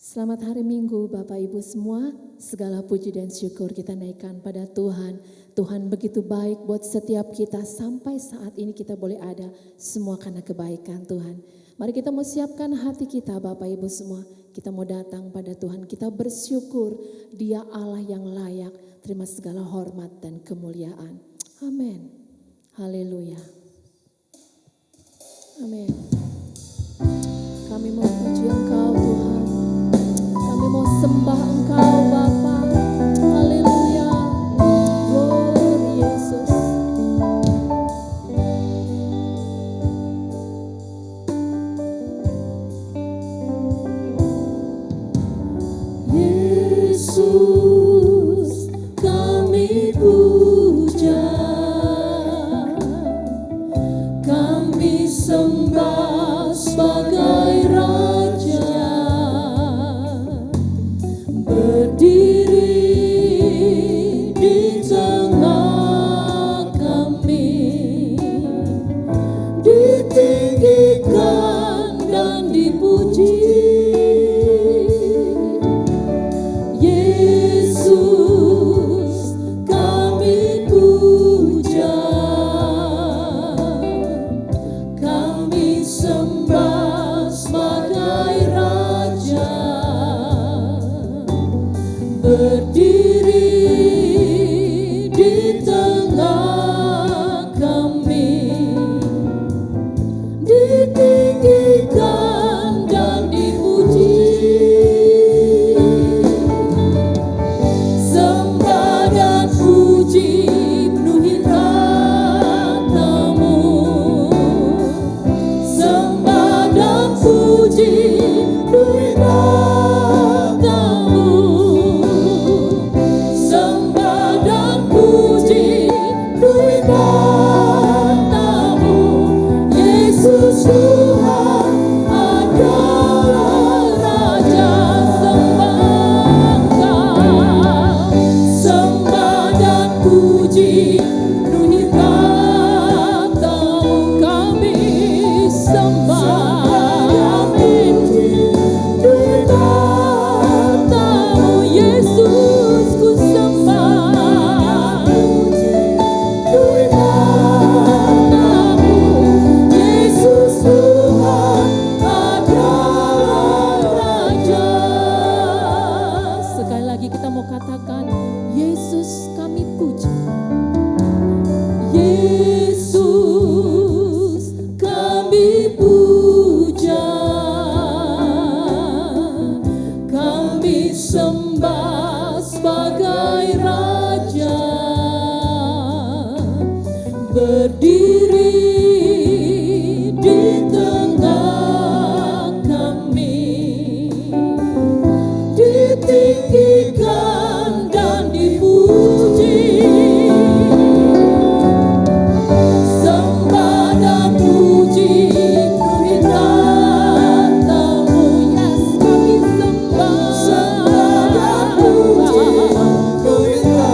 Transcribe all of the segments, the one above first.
Selamat hari Minggu Bapak Ibu semua, segala puji dan syukur kita naikkan pada Tuhan. Tuhan begitu baik buat setiap kita sampai saat ini kita boleh ada, semua karena kebaikan Tuhan. Mari kita mau siapkan hati kita Bapak Ibu semua, kita mau datang pada Tuhan, kita bersyukur Dia Allah yang layak, terima segala hormat dan kemuliaan. Amin. Haleluya. Amin. Kami mau puji Engkau Tuhan. Kami mau sembah Engkau Bapa. Haleluya. Glory Yesus. Yesus kami puja, kami sembah sebagai Raja, berdiri di tengah kami, ditinggikan dan dipuji. Yesus kami puja, kami sembah sebagai Raja, berdiri di tengah kami, ditinggikan dan dipuji. Sembah dan puji penuhi katamu, sembah dan puji penuhi katamu, sembah dan puji penuhi katamu. Yesus Tuhan adalah Raja, sembah Engkau, sembah dan puji penuhi katamu. Kami sembah, penuhi katamu. Yesus ku sembah, penuhi katamu. Yesus Tuhan adalah Raja. Sekali lagi kita mau katakan, Yesus kami puji. Yesus kami puja, kami sembah sebagai Raja, berdiri di tengah kami, ditinggikan dan dipuji. Sembah dan puji penuhi katamu. Yes, kami sembah, sembah dan puji penuhi katamu.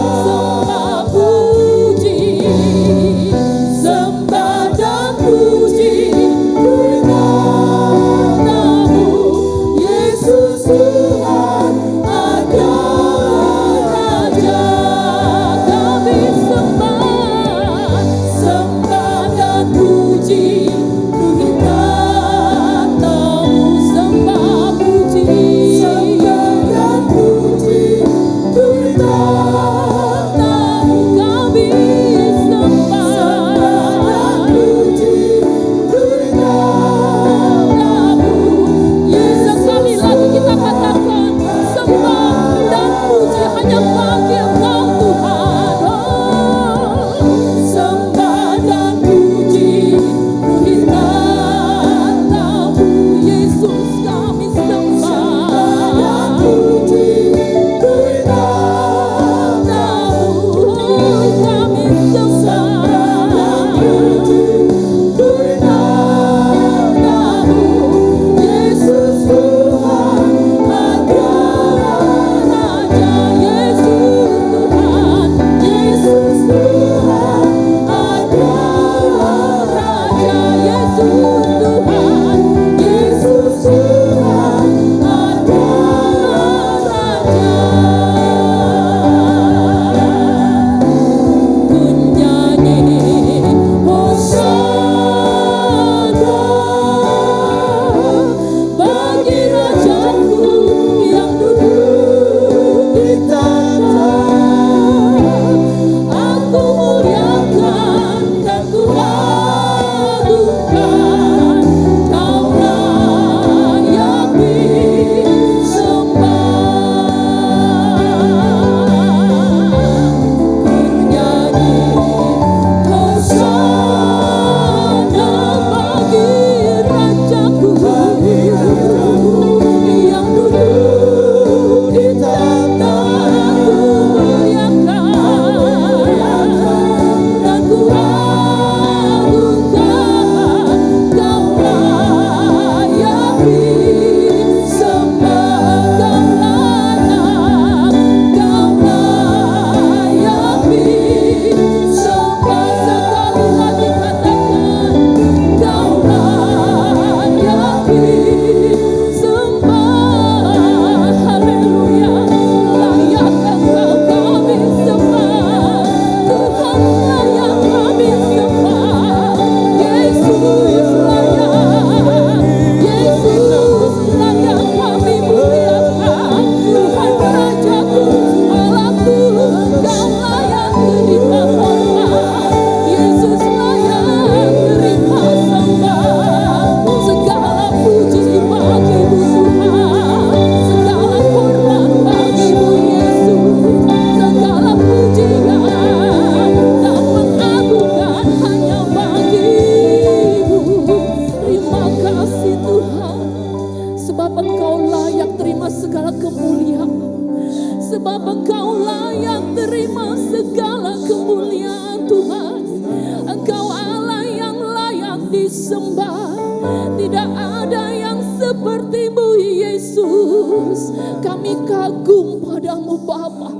kami kagum padamu Bapa.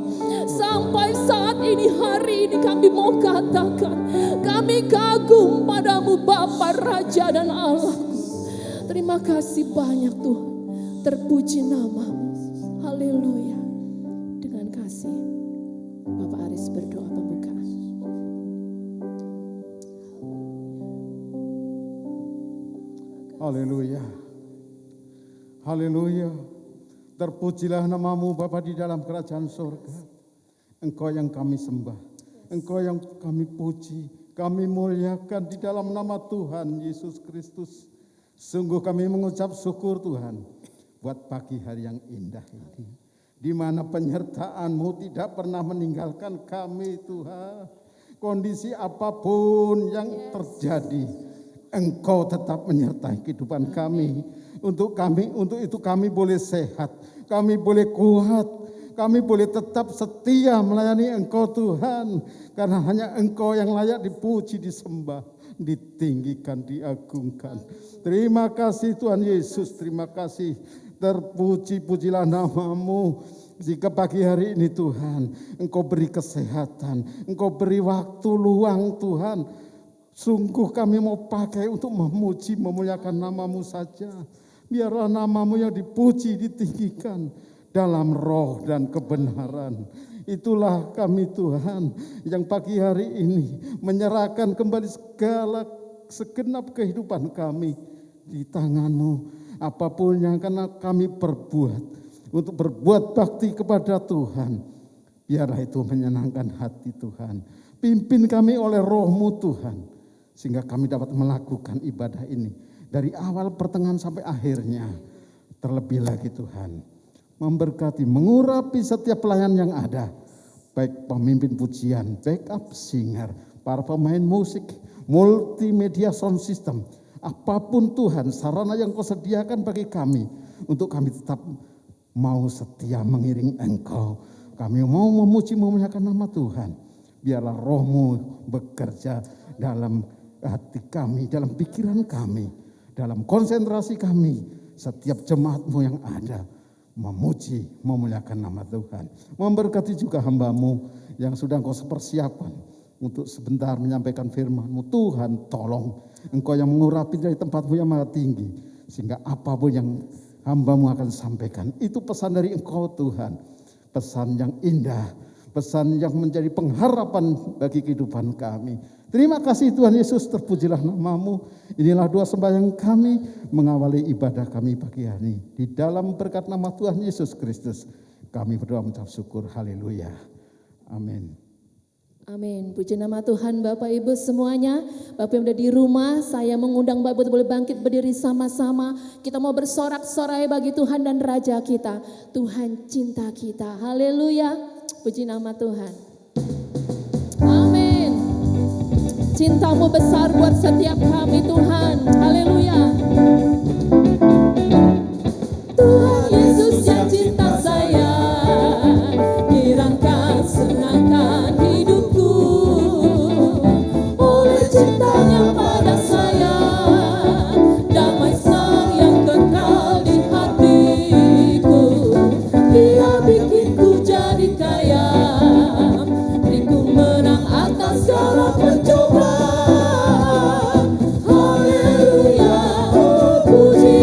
Sampai saat ini, hari ini kami mau katakan, kami kagum padamu Bapa, Raja dan Allah. Terima kasih banyak Tuhan. Terpuji namamu. Haleluya. Dengan kasih, Bapak Aris berdoa pembukaan. Haleluya. Haleluya. Terpujilah namamu Bapa di dalam kerajaan surga. Engkau yang kami sembah. Engkau yang kami puji. Kami muliakan di dalam nama Tuhan Yesus Kristus. Sungguh kami mengucap syukur Tuhan buat pagi hari yang indah ini. Di mana penyertaan-Mu tidak pernah meninggalkan kami Tuhan. Kondisi apapun yang terjadi, Engkau tetap menyertai kehidupan kami. Untuk itu kami boleh sehat, kami boleh kuat, kami boleh tetap setia melayani Engkau Tuhan. Karena hanya Engkau yang layak dipuji, disembah, ditinggikan, diagungkan. Terima kasih Tuhan Yesus, terima kasih. Terpuji-pujilah namamu. Jika pagi hari ini Tuhan, Engkau beri kesehatan, Engkau beri waktu luang Tuhan. Sungguh kami mau pakai untuk memuji, memuliakan namamu saja. Biarlah namamu yang dipuji, ditinggikan dalam roh dan kebenaran. Itulah kami Tuhan yang pagi hari ini menyerahkan kembali segenap kehidupan kami di tangan-Mu. Apapun yang akan kami perbuat untuk berbuat bakti kepada Tuhan, biarlah itu menyenangkan hati Tuhan. Pimpin kami oleh Roh-Mu Tuhan, sehingga kami dapat melakukan ibadah ini dari awal pertengahan sampai akhirnya. Terlebih lagi Tuhan, memberkati, mengurapi setiap pelayan yang ada, baik pemimpin pujian, backup singer, para pemain musik, multimedia sound system, apapun Tuhan sarana yang Kau sediakan bagi kami, untuk kami tetap mau setia mengiring Engkau. Kami mau memuji, memuliakan nama Tuhan. Biarlah Roh-Mu bekerja dalam hati kami, dalam pikiran kami, dalam konsentrasi kami. Setiap jemaat-Mu yang ada, memuji, memuliakan nama Tuhan. Memberkati juga hamba-Mu yang sudah Engkau persiapkan untuk sebentar menyampaikan firman-Mu. Tuhan tolong, Engkau yang mengurapi dari tempat-Mu yang maha tinggi, sehingga apapun yang hamba-Mu akan sampaikan, itu pesan dari Engkau Tuhan. Pesan yang indah, pesan yang menjadi pengharapan bagi kehidupan kami. Terima kasih Tuhan Yesus, terpujilah namamu. Inilah doa sembahyang kami mengawali ibadah kami pagi hari ini. Di dalam berkat nama Tuhan Yesus Kristus, kami berdoa mengucap syukur. Haleluya. Amin. Amin. Puji nama Tuhan Bapak Ibu semuanya. Bapak yang ada di rumah, saya mengundang Bapak Ibu boleh bangkit berdiri sama-sama. Kita mau bersorak-sorai bagi Tuhan dan Raja kita. Tuhan cinta kita. Haleluya. Puji nama Tuhan. Amin. Cinta-Mu besar buat setiap kami Tuhan. Haleluya. Tuhan Yesus yang cinta saya, girangkan, senangkan hidupku. Oleh cintanya pada saya, damai sang yang kekal di hatiku. Dia bikinku jadi kaya, beriku menang atas segala pencobaan. Haleluya, oh puji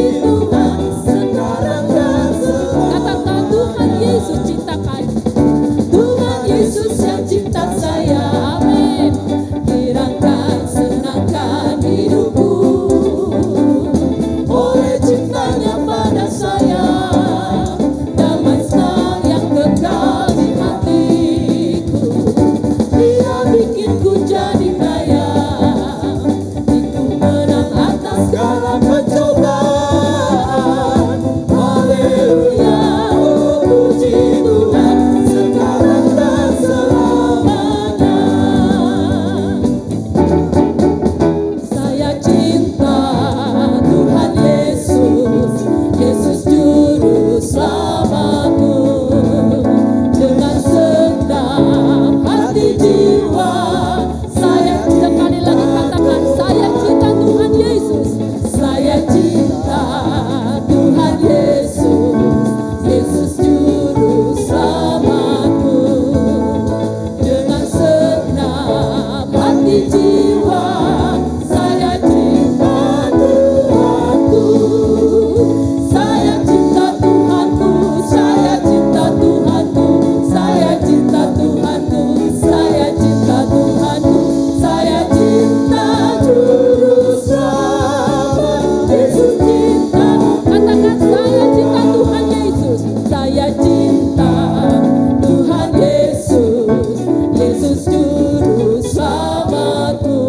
Yesus Juru Selamatku.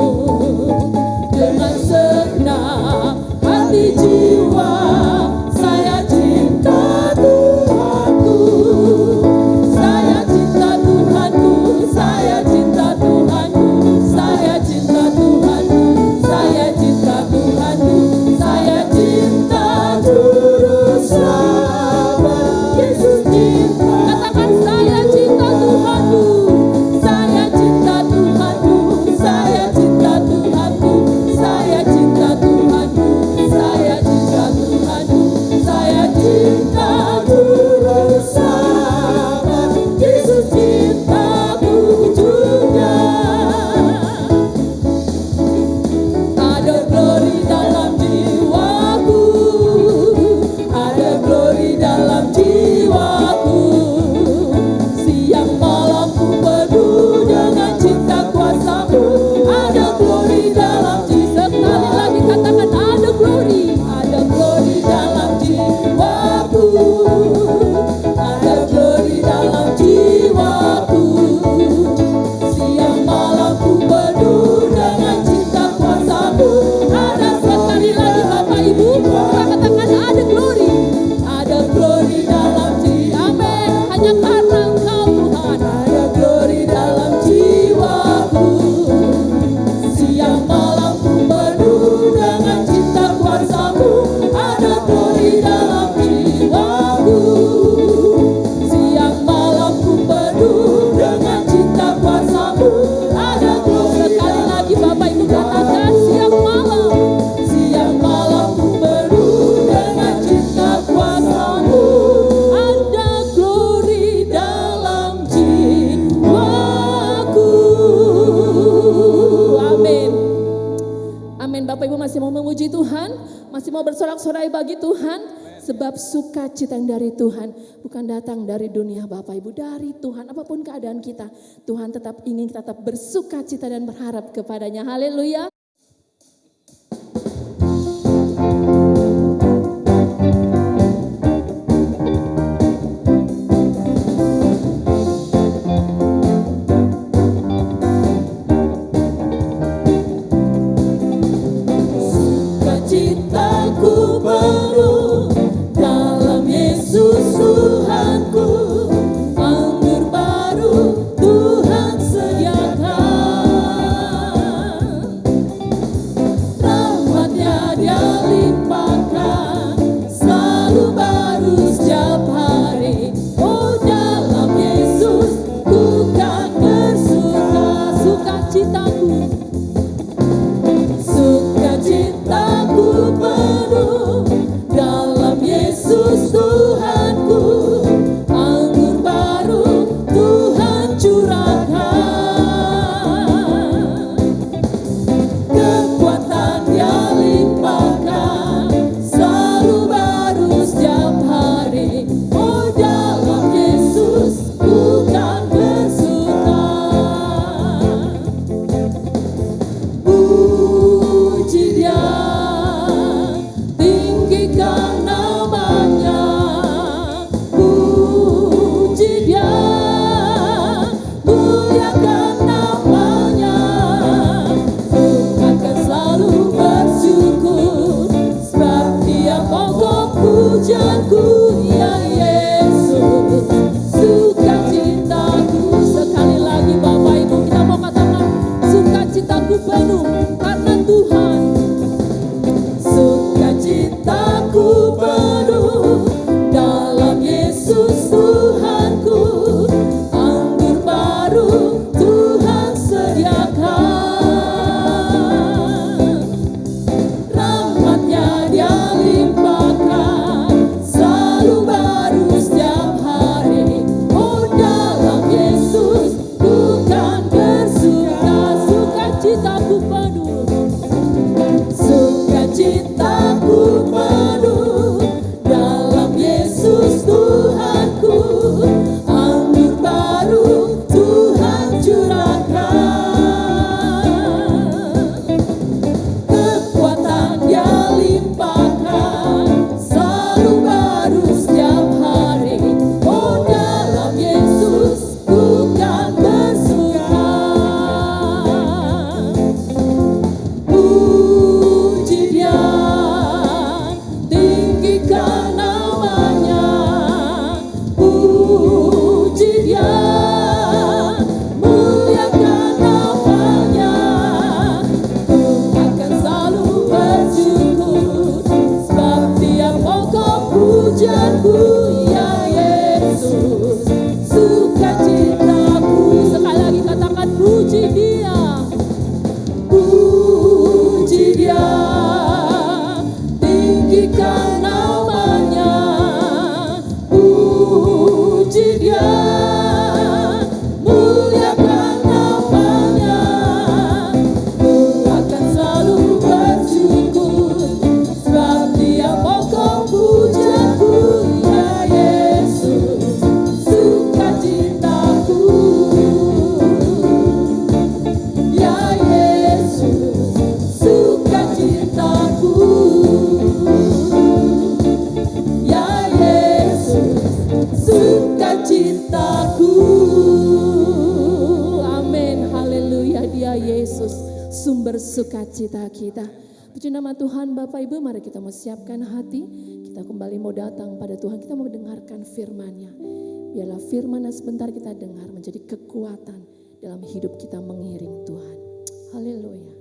Dengan senang hati jiwa saya cinta Tuhanku. Saya cinta Tuhanku, saya cinta Tuhanku, saya cinta Tuhanku, saya cinta Tuhanku, saya cinta Juru Selamat. Yesus cinta. Katakan saya cinta Tuhanku, saya cinta Tuhanku, saya cinta Tuhanku, saya cinta Tuhanku, saya cinta Tuhanku, saya cinta Juru Selamat. Yesus cintaku juga. Ada glory dalam jiwaku, ada glory dalam jiwaku. Siang malam ku penuh dengan cinta kuasa-Mu. Ada glory dalam jiwaku. Sekali lagi katakan ada glory dalam jiwaku. Ada glory dalam jiwaku. Siang malam ku penuh dengan cinta kuasa-Mu. Ada sekali lagi Bapak Ibu, kita katakan ada glory dalam jiwa. Amin. Hanya karena Engkau Tuhan. Ada glory dalam jiwaku. Siang malam ku penuh dengan cinta kuasa-Mu. Ada glory dalam jiwaku. Siang malam ku penuh dengan cinta kuasa-Mu. Ada glory. Sekali lagi Bapak Ibu katakan siang malam ku penuh dengan cinta kuasa-Mu. Ada glory dalam jiwaku. Amin. Amin. Bapak Ibu masih mau memuji Tuhan, masih mau bersorak-sorai bagi Tuhan, sebab sukacita yang dari Tuhan bukan datang dari dunia Bapak Ibu, dari Tuhan. Apapun keadaan kita, Tuhan tetap ingin kita tetap bersukacita dan berharap kepadanya. Haleluya. Sukacitaku penuh dalam Yesus Tuhanku. Anggur baru Tuhan sediakan. sumber sukacita kita. Puji nama Tuhan. Bapak Ibu, mari kita mau siapkan hati. Kita kembali mau datang pada Tuhan. Kita mau dengarkan firman-Nya. Biarlah firman yang sebentar kita dengar menjadi kekuatan dalam hidup kita mengiring Tuhan. Haleluya.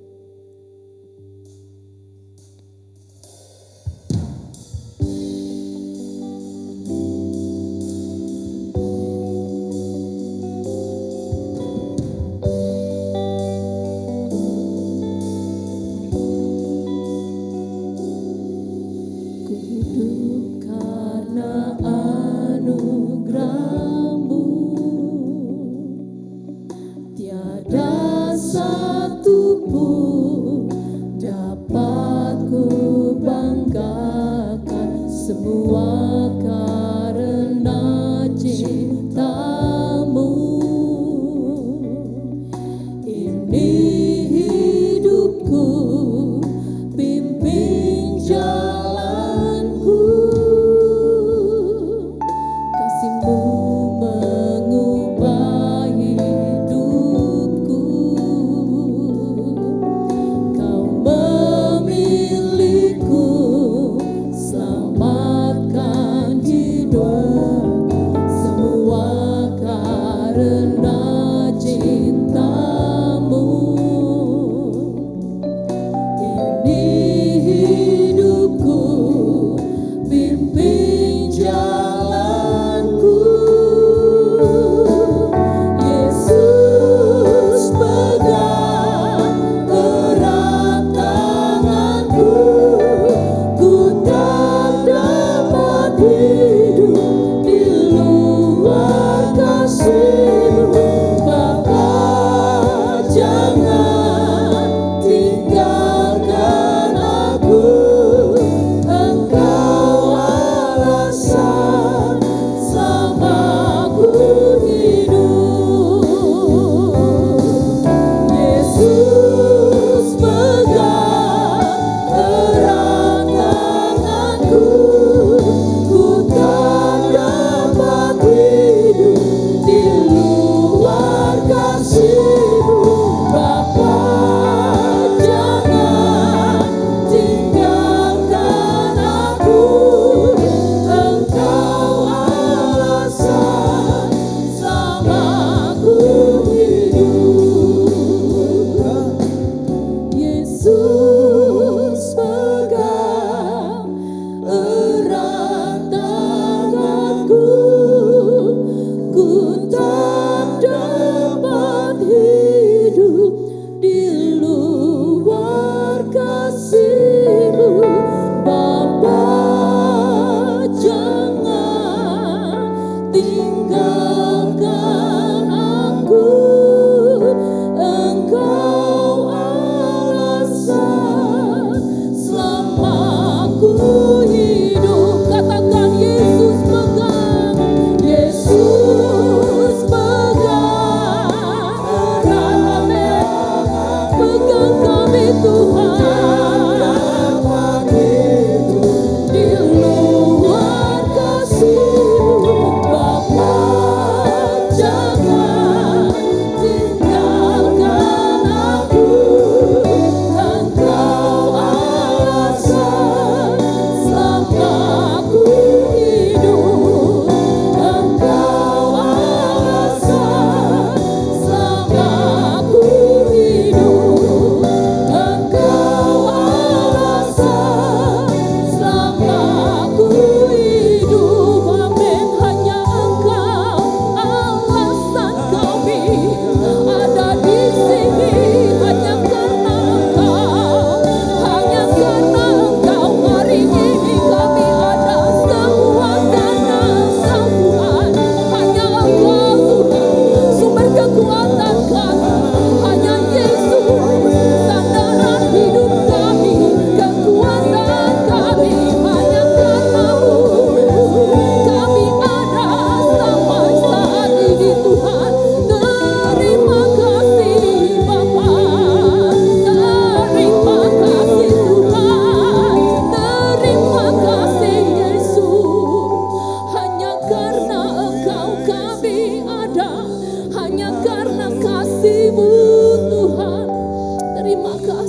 Terima kasih.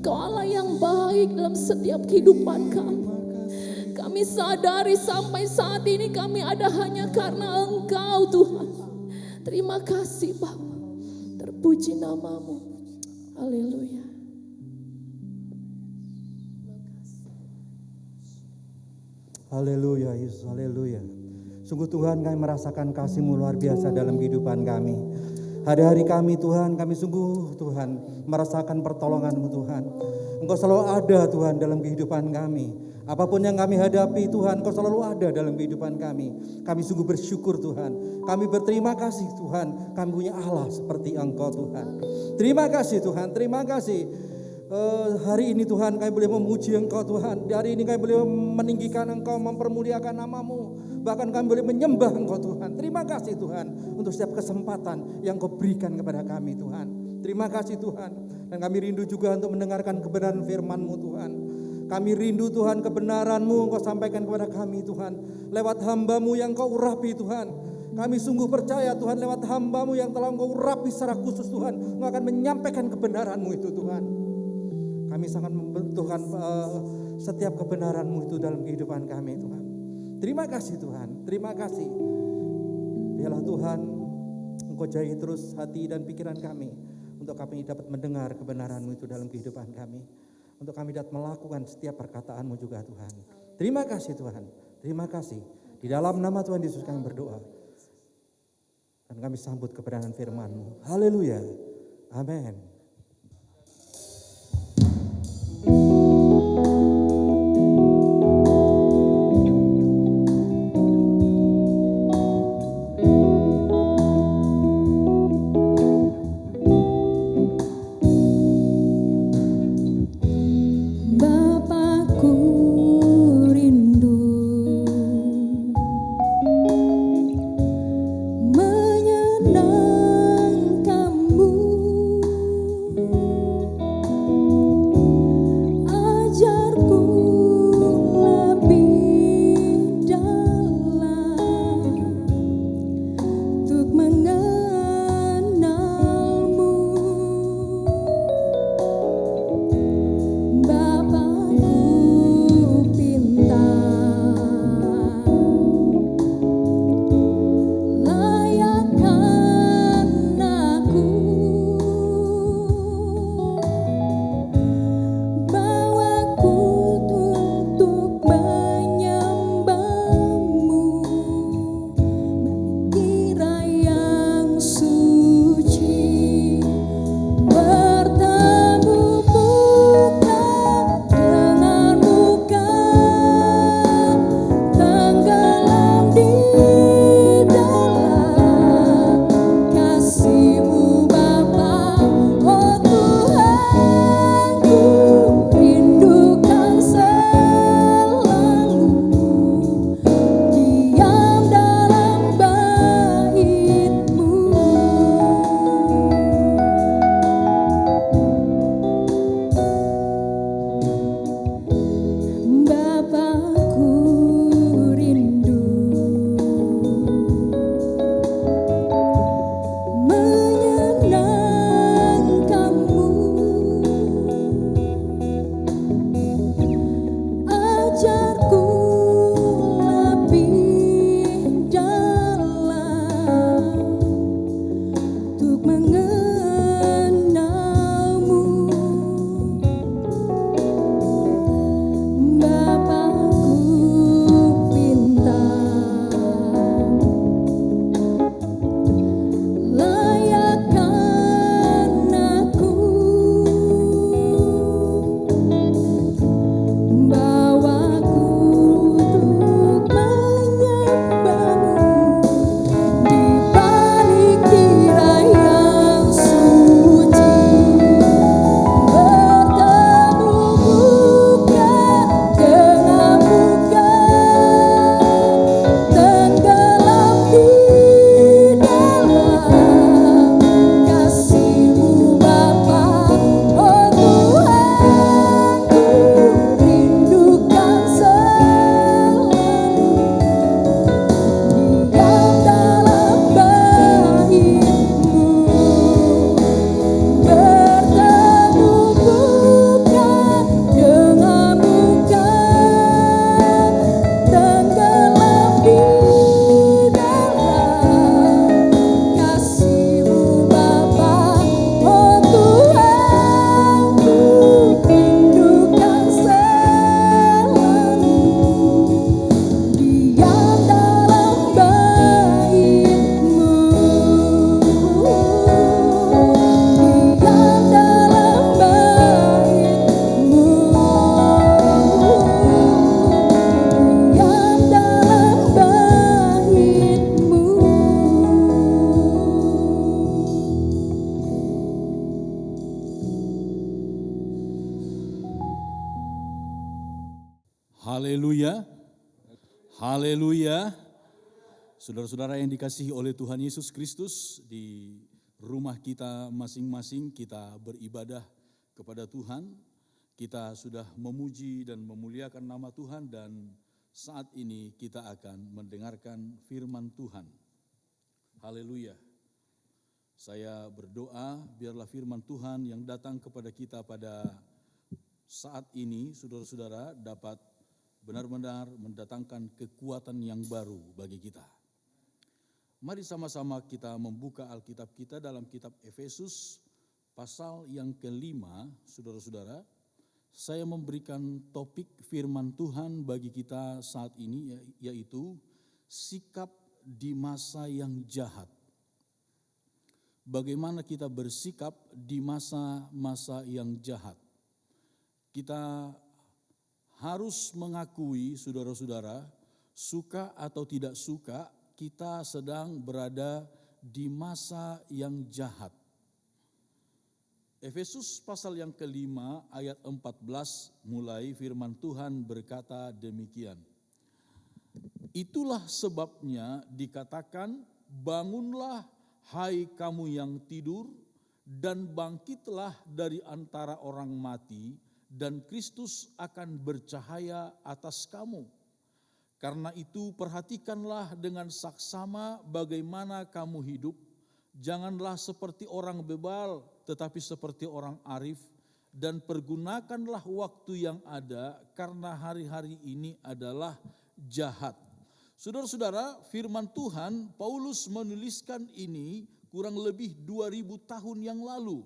Engkau Allah yang baik dalam setiap kehidupan kami. Kami sadari sampai saat ini kami ada hanya karena Engkau Tuhan. Terima kasih Bapa. Terpuji namamu. Haleluya. Haleluya Yesus, haleluya. Sungguh Tuhan, kami merasakan kasih-Mu luar biasa dalam kehidupan kami. Hari-hari kami Tuhan, kami sungguh Tuhan merasakan pertolongan-Mu Tuhan. Engkau selalu ada Tuhan dalam kehidupan kami. Apapun yang kami hadapi Tuhan, Engkau selalu ada dalam kehidupan kami. Kami sungguh bersyukur Tuhan. Kami berterima kasih Tuhan. Kami punya Allah seperti Engkau Tuhan. Terima kasih Tuhan, terima kasih. Hari ini Tuhan kami boleh memuji Engkau Tuhan. Hari ini kami boleh meninggikan Engkau, mempermuliakan nama-Mu. Bahkan kami boleh menyembah Engkau Tuhan. Terima kasih Tuhan untuk setiap kesempatan yang Kau berikan kepada kami Tuhan. Terima kasih Tuhan. Dan kami rindu juga untuk mendengarkan kebenaran firman-Mu Tuhan. Kami rindu Tuhan kebenaran-Mu Engkau sampaikan kepada kami Tuhan. Lewat hamba-Mu yang Kau urapi Tuhan. Kami sungguh percaya Tuhan lewat hamba-Mu yang telah Engkau urapi secara khusus Tuhan. Engkau akan menyampaikan kebenaran-Mu itu Tuhan. Kami sangat membutuhkan setiap kebenaran-Mu itu dalam kehidupan kami Tuhan. Terima kasih Tuhan, terima kasih. Biarlah Tuhan Engkau jahi terus hati dan pikiran kami. Untuk kami dapat mendengar kebenaran-Mu itu dalam kehidupan kami. Untuk kami dapat melakukan setiap perkataan-Mu juga Tuhan. Terima kasih Tuhan, terima kasih. Di dalam nama Tuhan Yesus kami berdoa. Dan kami sambut kebenaran firman-Mu. Haleluya, amin. Menyenangkanmu Haleluya. Saudara-saudara yang dikasihi oleh Tuhan Yesus Kristus, di rumah kita masing-masing kita beribadah kepada Tuhan. Kita sudah memuji dan memuliakan nama Tuhan dan saat ini kita akan mendengarkan firman Tuhan. Haleluya. Saya berdoa biarlah firman Tuhan yang datang kepada kita pada saat ini, saudara-saudara, dapat benar-benar mendatangkan kekuatan yang baru bagi kita. Mari sama-sama kita membuka Alkitab kita dalam kitab Efesus pasal yang kelima, saudara-saudara. Saya memberikan topik firman Tuhan bagi kita saat ini yaitu sikap di masa yang jahat. Bagaimana kita bersikap di masa-masa yang jahat. Kita harus mengakui, saudara-saudara, suka atau tidak suka, kita sedang berada di masa yang jahat. Efesus pasal yang kelima ayat 14 mulai firman Tuhan berkata demikian. Itulah sebabnya dikatakan, bangunlah hai kamu yang tidur, dan bangkitlah dari antara orang mati, dan Kristus akan bercahaya atas kamu. Karena itu perhatikanlah dengan saksama bagaimana kamu hidup. Janganlah seperti orang bebal, tetapi seperti orang arif. Dan pergunakanlah waktu yang ada, karena hari-hari ini adalah jahat. Saudara-saudara, firman Tuhan, Paulus menuliskan ini kurang lebih 2000 tahun yang lalu.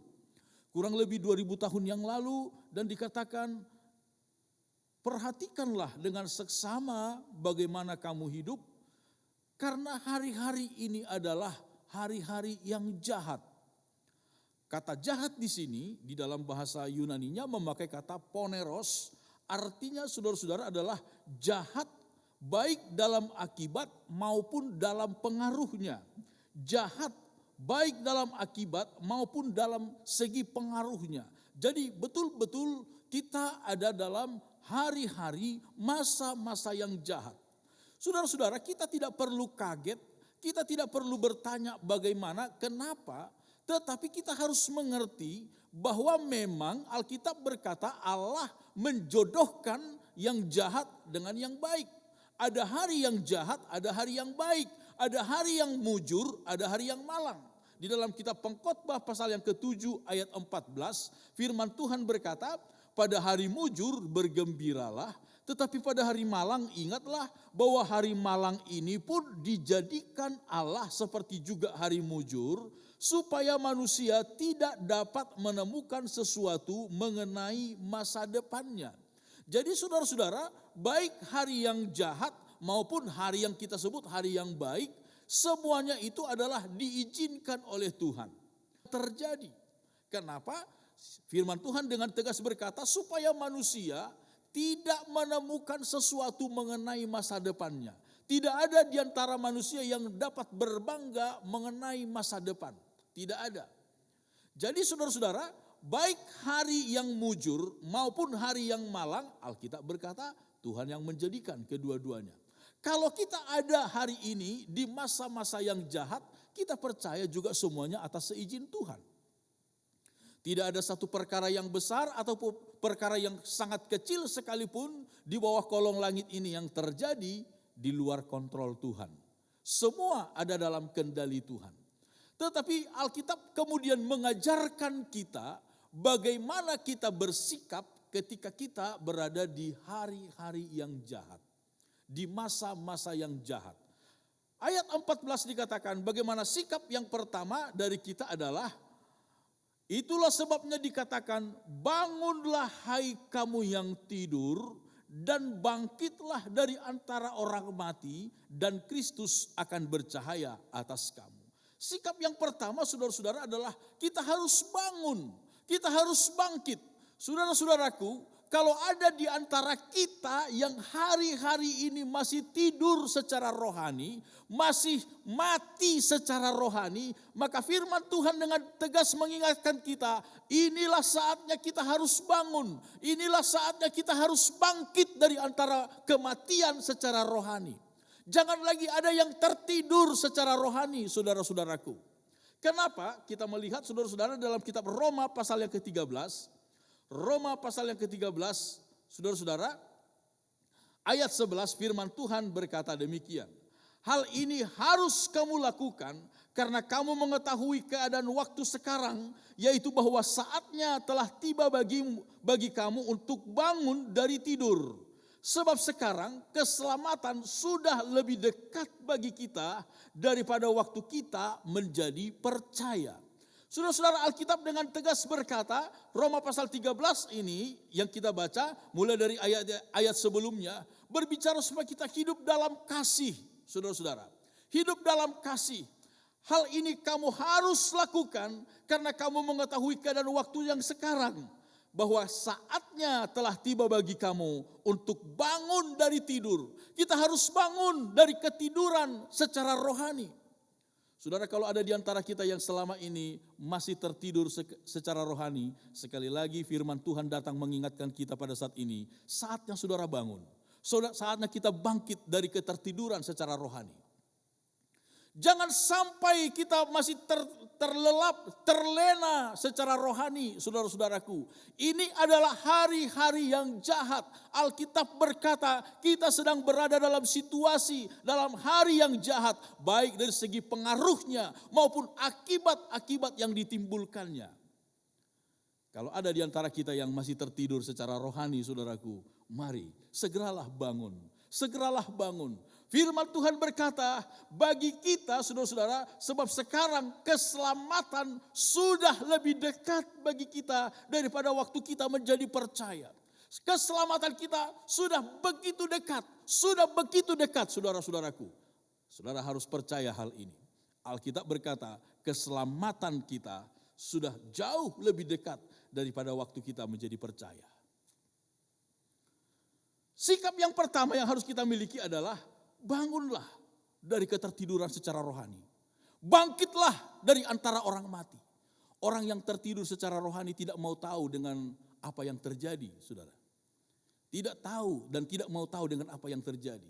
Kurang lebih 2000 tahun yang lalu, dan dikatakan, perhatikanlah dengan seksama bagaimana kamu hidup, karena hari-hari ini adalah hari-hari yang jahat. Kata jahat di sini, di dalam bahasa Yunaninya memakai kata poneros, artinya saudara-saudara adalah jahat baik dalam akibat maupun dalam pengaruhnya. Jahat baik dalam akibat maupun dalam segi pengaruhnya. Jadi betul-betul kita ada dalam hari-hari masa-masa yang jahat. Saudara-saudara, kita tidak perlu kaget, kita tidak perlu bertanya bagaimana, kenapa, tetapi kita harus mengerti bahwa memang Alkitab berkata Allah menjodohkan yang jahat dengan yang baik. Ada hari yang jahat, ada hari yang baik. Ada hari yang mujur, ada hari yang malang. Di dalam kitab Pengkhotbah pasal yang ke-7 ayat 14, firman Tuhan berkata, pada hari mujur bergembiralah, tetapi pada hari malang ingatlah bahwa hari malang ini pun dijadikan Allah seperti juga hari mujur, supaya manusia tidak dapat menemukan sesuatu mengenai masa depannya. Jadi saudara-saudara, baik hari yang jahat maupun hari yang kita sebut hari yang baik, semuanya itu adalah diizinkan oleh Tuhan. Terjadi. Kenapa? Firman Tuhan dengan tegas berkata supaya manusia tidak menemukan sesuatu mengenai masa depannya. Tidak ada di antara manusia yang dapat berbangga mengenai masa depan. Tidak ada. Jadi saudara-saudara, baik hari yang mujur maupun hari yang malang, Alkitab berkata Tuhan yang menjadikan kedua-duanya. Kalau kita ada hari ini di masa-masa yang jahat, kita percaya juga semuanya atas seizin Tuhan. Tidak ada satu perkara yang besar ataupun perkara yang sangat kecil sekalipun di bawah kolong langit ini yang terjadi di luar kontrol Tuhan. Semua ada dalam kendali Tuhan. Tetapi Alkitab kemudian mengajarkan kita bagaimana kita bersikap ketika kita berada di hari-hari yang jahat. Di masa-masa yang jahat. Ayat 14 dikatakan bagaimana sikap yang pertama dari kita adalah, itulah sebabnya dikatakan, bangunlah hai kamu yang tidur, dan bangkitlah dari antara orang mati, dan Kristus akan bercahaya atas kamu. Sikap yang pertama saudara-saudara adalah kita harus bangun, kita harus bangkit. Saudara-saudaraku, kalau ada di antara kita yang hari-hari ini masih tidur secara rohani, masih mati secara rohani, maka firman Tuhan dengan tegas mengingatkan kita, inilah saatnya kita harus bangun, inilah saatnya kita harus bangkit dari antara kematian secara rohani. Jangan lagi ada yang tertidur secara rohani, saudara-saudaraku. Kenapa? Kita melihat saudara-saudara dalam kitab Roma pasal yang ke-13. Roma pasal yang ke-13, saudara-saudara, ayat 11 firman Tuhan berkata demikian. Hal ini harus kamu lakukan karena kamu mengetahui keadaan waktu sekarang, yaitu bahwa saatnya telah tiba bagi kamu untuk bangun dari tidur. Sebab sekarang keselamatan sudah lebih dekat bagi kita daripada waktu kita menjadi percaya. Saudara-saudara, Alkitab dengan tegas berkata, Roma pasal 13 ini yang kita baca mulai dari ayat sebelumnya, berbicara supaya kita hidup dalam kasih, saudara-saudara. Hidup dalam kasih. Hal ini kamu harus lakukan karena kamu mengetahui keadaan waktu yang sekarang. Bahwa saatnya telah tiba bagi kamu untuk bangun dari tidur. Kita harus bangun dari ketiduran secara rohani. Saudara, kalau ada di antara kita yang selama ini masih tertidur secara rohani, sekali lagi firman Tuhan datang mengingatkan kita pada saat ini, saatnya saudara bangun. Saatnya kita bangkit dari ketertiduran secara rohani. Jangan sampai kita masih terlelap, terlena secara rohani, saudara-saudaraku. Ini adalah hari-hari yang jahat. Alkitab berkata kita sedang berada dalam situasi, dalam hari yang jahat. Baik dari segi pengaruhnya maupun akibat-akibat yang ditimbulkannya. Kalau ada di antara kita yang masih tertidur secara rohani, saudaraku, mari segeralah bangun. Segeralah bangun. Firman Tuhan berkata bagi kita saudara-saudara, sebab sekarang keselamatan sudah lebih dekat bagi kita daripada waktu kita menjadi percaya. Keselamatan kita sudah begitu dekat saudara-saudaraku. Saudara harus percaya hal ini. Alkitab berkata keselamatan kita sudah jauh lebih dekat daripada waktu kita menjadi percaya. Sikap yang pertama yang harus kita miliki adalah bangunlah dari ketertiduran secara rohani. Bangkitlah dari antara orang mati. Orang yang tertidur secara rohani tidak mau tahu dengan apa yang terjadi, saudara. Tidak tahu dan tidak mau tahu dengan apa yang terjadi.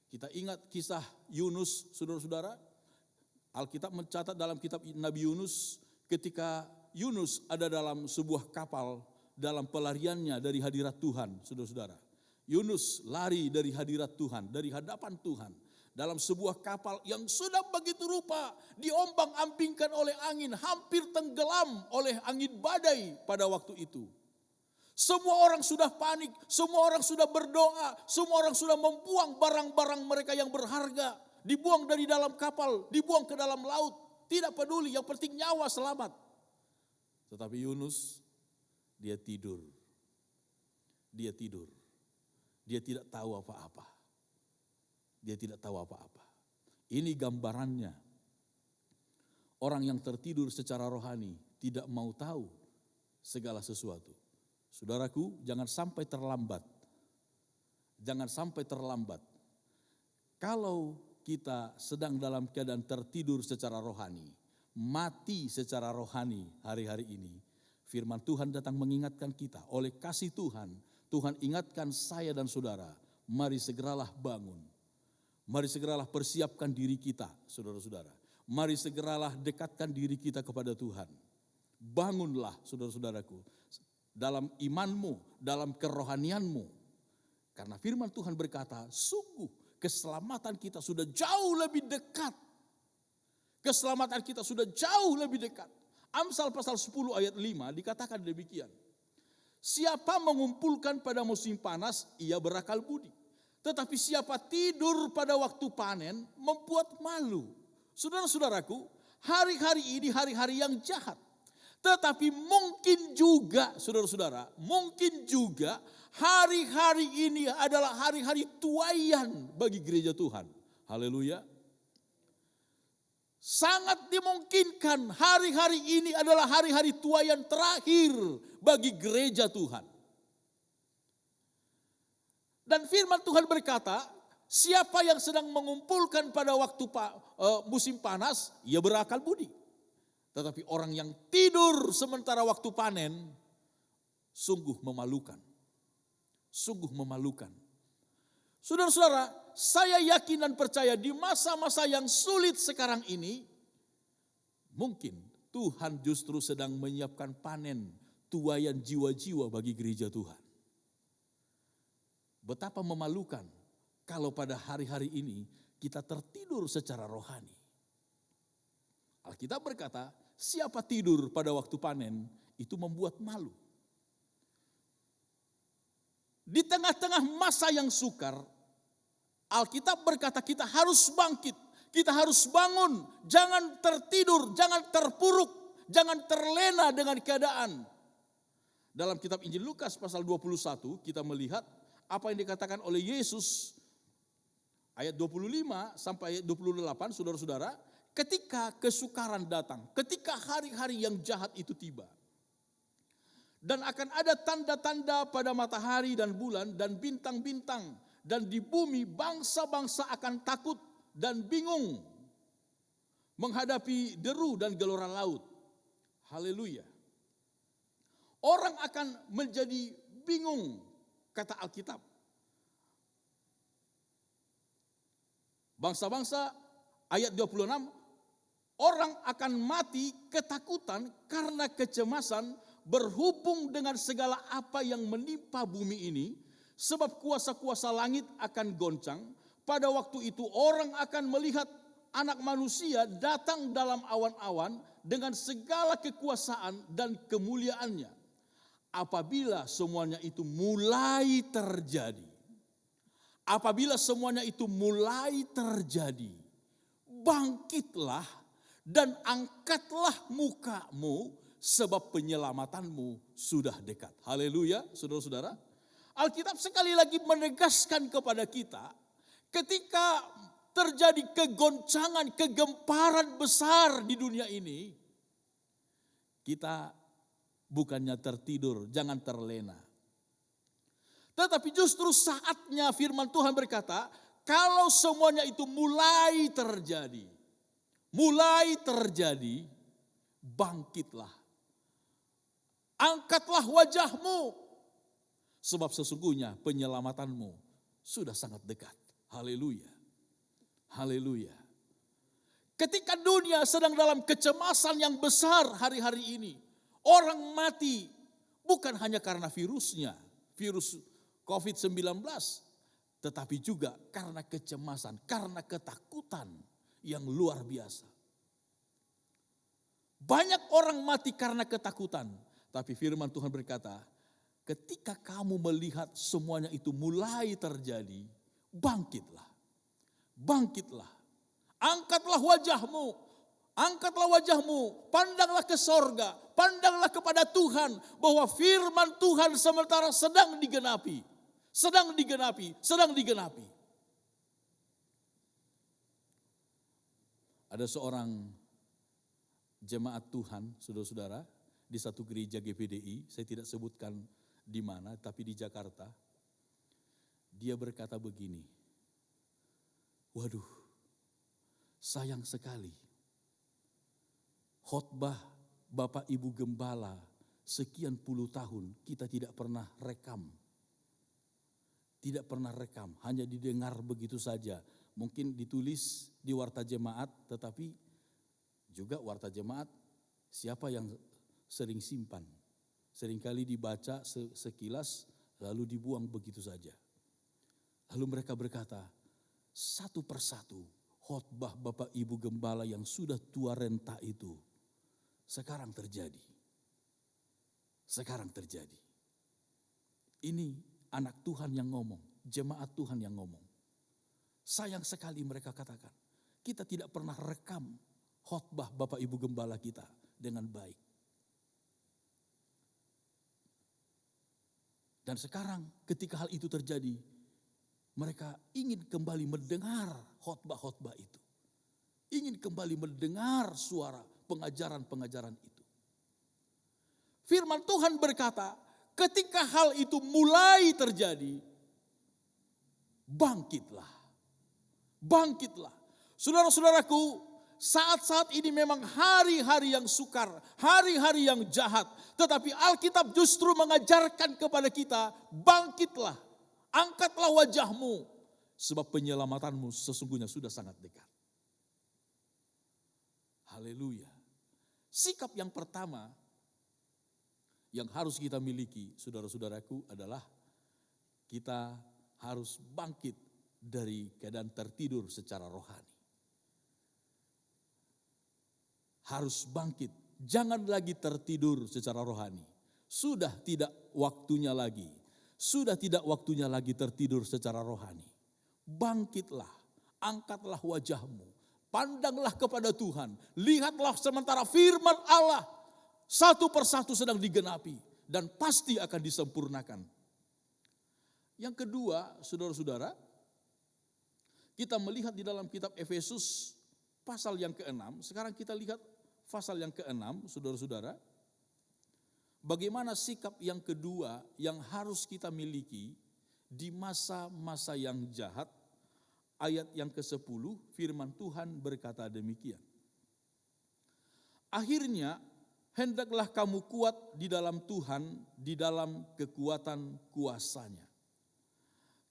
Kita ingat kisah Yunus, saudara-saudara. Alkitab mencatat dalam kitab Nabi Yunus, ketika Yunus ada dalam sebuah kapal dalam pelariannya dari hadirat Tuhan, saudara-saudara. Yunus lari dari hadirat Tuhan, dari hadapan Tuhan. Dalam sebuah kapal yang sudah begitu rupa diombang-ambingkan oleh angin, hampir tenggelam oleh angin badai pada waktu itu. Semua orang sudah panik, semua orang sudah berdoa, semua orang sudah membuang barang-barang mereka yang berharga. Dibuang dari dalam kapal, dibuang ke dalam laut. Tidak peduli, yang penting nyawa selamat. Tetapi Yunus, dia tidur. Dia tidur. Dia tidak tahu apa-apa. Dia tidak tahu apa-apa. Ini gambarannya. Orang yang tertidur secara rohani tidak mau tahu segala sesuatu. Saudaraku, jangan sampai terlambat. Jangan sampai terlambat. Kalau kita sedang dalam keadaan tertidur secara rohani, mati secara rohani hari-hari ini, firman Tuhan datang mengingatkan kita oleh kasih Tuhan. Tuhan ingatkan saya dan saudara, mari segeralah bangun. Mari segeralah persiapkan diri kita, saudara-saudara. Mari segeralah dekatkan diri kita kepada Tuhan. Bangunlah, saudara-saudaraku, dalam imanmu, dalam kerohanianmu. Karena firman Tuhan berkata, sungguh keselamatan kita sudah jauh lebih dekat. Keselamatan kita sudah jauh lebih dekat. Amsal pasal 10 ayat 5 dikatakan demikian. Siapa mengumpulkan pada musim panas, ia berakal budi. Tetapi siapa tidur pada waktu panen, membuat malu. Saudara-saudaraku, hari-hari ini hari-hari yang jahat. Tetapi mungkin juga, saudara-saudara, mungkin juga hari-hari ini adalah hari-hari tuaian bagi gereja Tuhan. Haleluya. Sangat dimungkinkan hari-hari ini adalah hari-hari tuaian terakhir bagi gereja Tuhan. Dan firman Tuhan berkata, siapa yang sedang mengumpulkan pada waktu musim panas, ia berakal budi. Tetapi orang yang tidur sementara waktu panen, sungguh memalukan. Sungguh memalukan. Saudara-saudara, saya yakin dan percaya di masa-masa yang sulit sekarang ini, mungkin Tuhan justru sedang menyiapkan panen tuaian jiwa-jiwa bagi gereja Tuhan. Betapa memalukan kalau pada hari-hari ini kita tertidur secara rohani. Alkitab berkata, siapa tidur pada waktu panen itu membuat malu. Di tengah-tengah masa yang sukar, Alkitab berkata kita harus bangkit, kita harus bangun, jangan tertidur, jangan terpuruk, jangan terlena dengan keadaan. Dalam kitab Injil Lukas pasal 21 kita melihat apa yang dikatakan oleh Yesus ayat 25 sampai ayat 28, saudara-saudara, ketika kesukaran datang, ketika hari-hari yang jahat itu tiba. Dan akan ada tanda-tanda pada matahari dan bulan dan bintang-bintang. Dan di bumi bangsa-bangsa akan takut dan bingung menghadapi deru dan gelora laut. Haleluya. Orang akan menjadi bingung, kata Alkitab. Bangsa-bangsa, ayat 26, orang akan mati ketakutan karena kecemasan berhubung dengan segala apa yang menimpa bumi ini, sebab kuasa-kuasa langit akan goncang. Pada waktu itu orang akan melihat Anak Manusia datang dalam awan-awan dengan segala kekuasaan dan kemuliaannya. Apabila semuanya itu mulai terjadi, bangkitlah dan angkatlah mukamu, sebab penyelamatanmu sudah dekat. Haleluya, saudara-saudara. Alkitab sekali lagi menegaskan kepada kita, ketika terjadi kegoncangan, kegemparan besar di dunia ini, kita bukannya tertidur, jangan terlena. Tetapi justru saatnya firman Tuhan berkata, kalau semuanya itu mulai terjadi, bangkitlah. Angkatlah wajahmu, sebab sesungguhnya penyelamatanmu sudah sangat dekat. Haleluya. Haleluya. Ketika dunia sedang dalam kecemasan yang besar hari-hari ini, orang mati bukan hanya karena virusnya, virus COVID-19, tetapi juga karena kecemasan, karena ketakutan yang luar biasa. Banyak orang mati karena ketakutan. Tapi firman Tuhan berkata, ketika kamu melihat semuanya itu mulai terjadi, bangkitlah. Bangkitlah. Angkatlah wajahmu, pandanglah ke sorga, pandanglah kepada Tuhan, bahwa firman Tuhan sementara sedang digenapi. Ada seorang jemaat Tuhan, saudara-saudara, di satu gereja GPDI, saya tidak sebutkan di mana, tapi di Jakarta. Dia berkata begini, waduh, sayang sekali, khotbah Bapak Ibu Gembala sekian puluh tahun kita tidak pernah rekam. Tidak pernah rekam, hanya didengar begitu saja. Mungkin ditulis di warta jemaat, tetapi juga warta jemaat siapa yang sering simpan. Seringkali dibaca sekilas lalu dibuang begitu saja. Lalu mereka berkata, satu persatu khotbah Bapak Ibu Gembala yang sudah tua renta itu sekarang terjadi. Ini anak Tuhan yang ngomong, jemaat Tuhan yang ngomong. Sayang sekali mereka katakan, kita tidak pernah rekam khotbah Bapak Ibu Gembala kita dengan baik. Dan sekarang ketika hal itu terjadi, mereka ingin kembali mendengar khotbah-khotbah itu. Ingin kembali mendengar suara pengajaran-pengajaran itu. Firman Tuhan berkata, ketika hal itu mulai terjadi, bangkitlah. Saudara-saudaraku, saat-saat ini memang hari-hari yang sukar, hari-hari yang jahat. Tetapi Alkitab justru mengajarkan kepada kita, bangkitlah, angkatlah wajahmu. sebab penyelamatanmu sesungguhnya sudah sangat dekat. Haleluya. Sikap yang pertama yang harus kita miliki, saudara-saudaraku, adalah kita harus bangkit dari keadaan tertidur secara rohani. Harus bangkit, jangan lagi tertidur secara rohani. Sudah tidak waktunya lagi. Sudah tidak waktunya lagi tertidur secara rohani. Bangkitlah, angkatlah wajahmu, pandanglah kepada Tuhan. Lihatlah sementara firman Allah satu persatu sedang digenapi dan pasti akan disempurnakan. Yang kedua, saudara-saudara, kita melihat di dalam kitab Efesus pasal yang ke-6. Sekarang kita lihat pasal yang ke-6, saudara-saudara. Bagaimana sikap yang kedua yang harus kita miliki di masa-masa yang jahat. Ayat yang ke-10, firman Tuhan berkata demikian. Akhirnya, hendaklah kamu kuat di dalam Tuhan, di dalam kekuatan kuasa-Nya.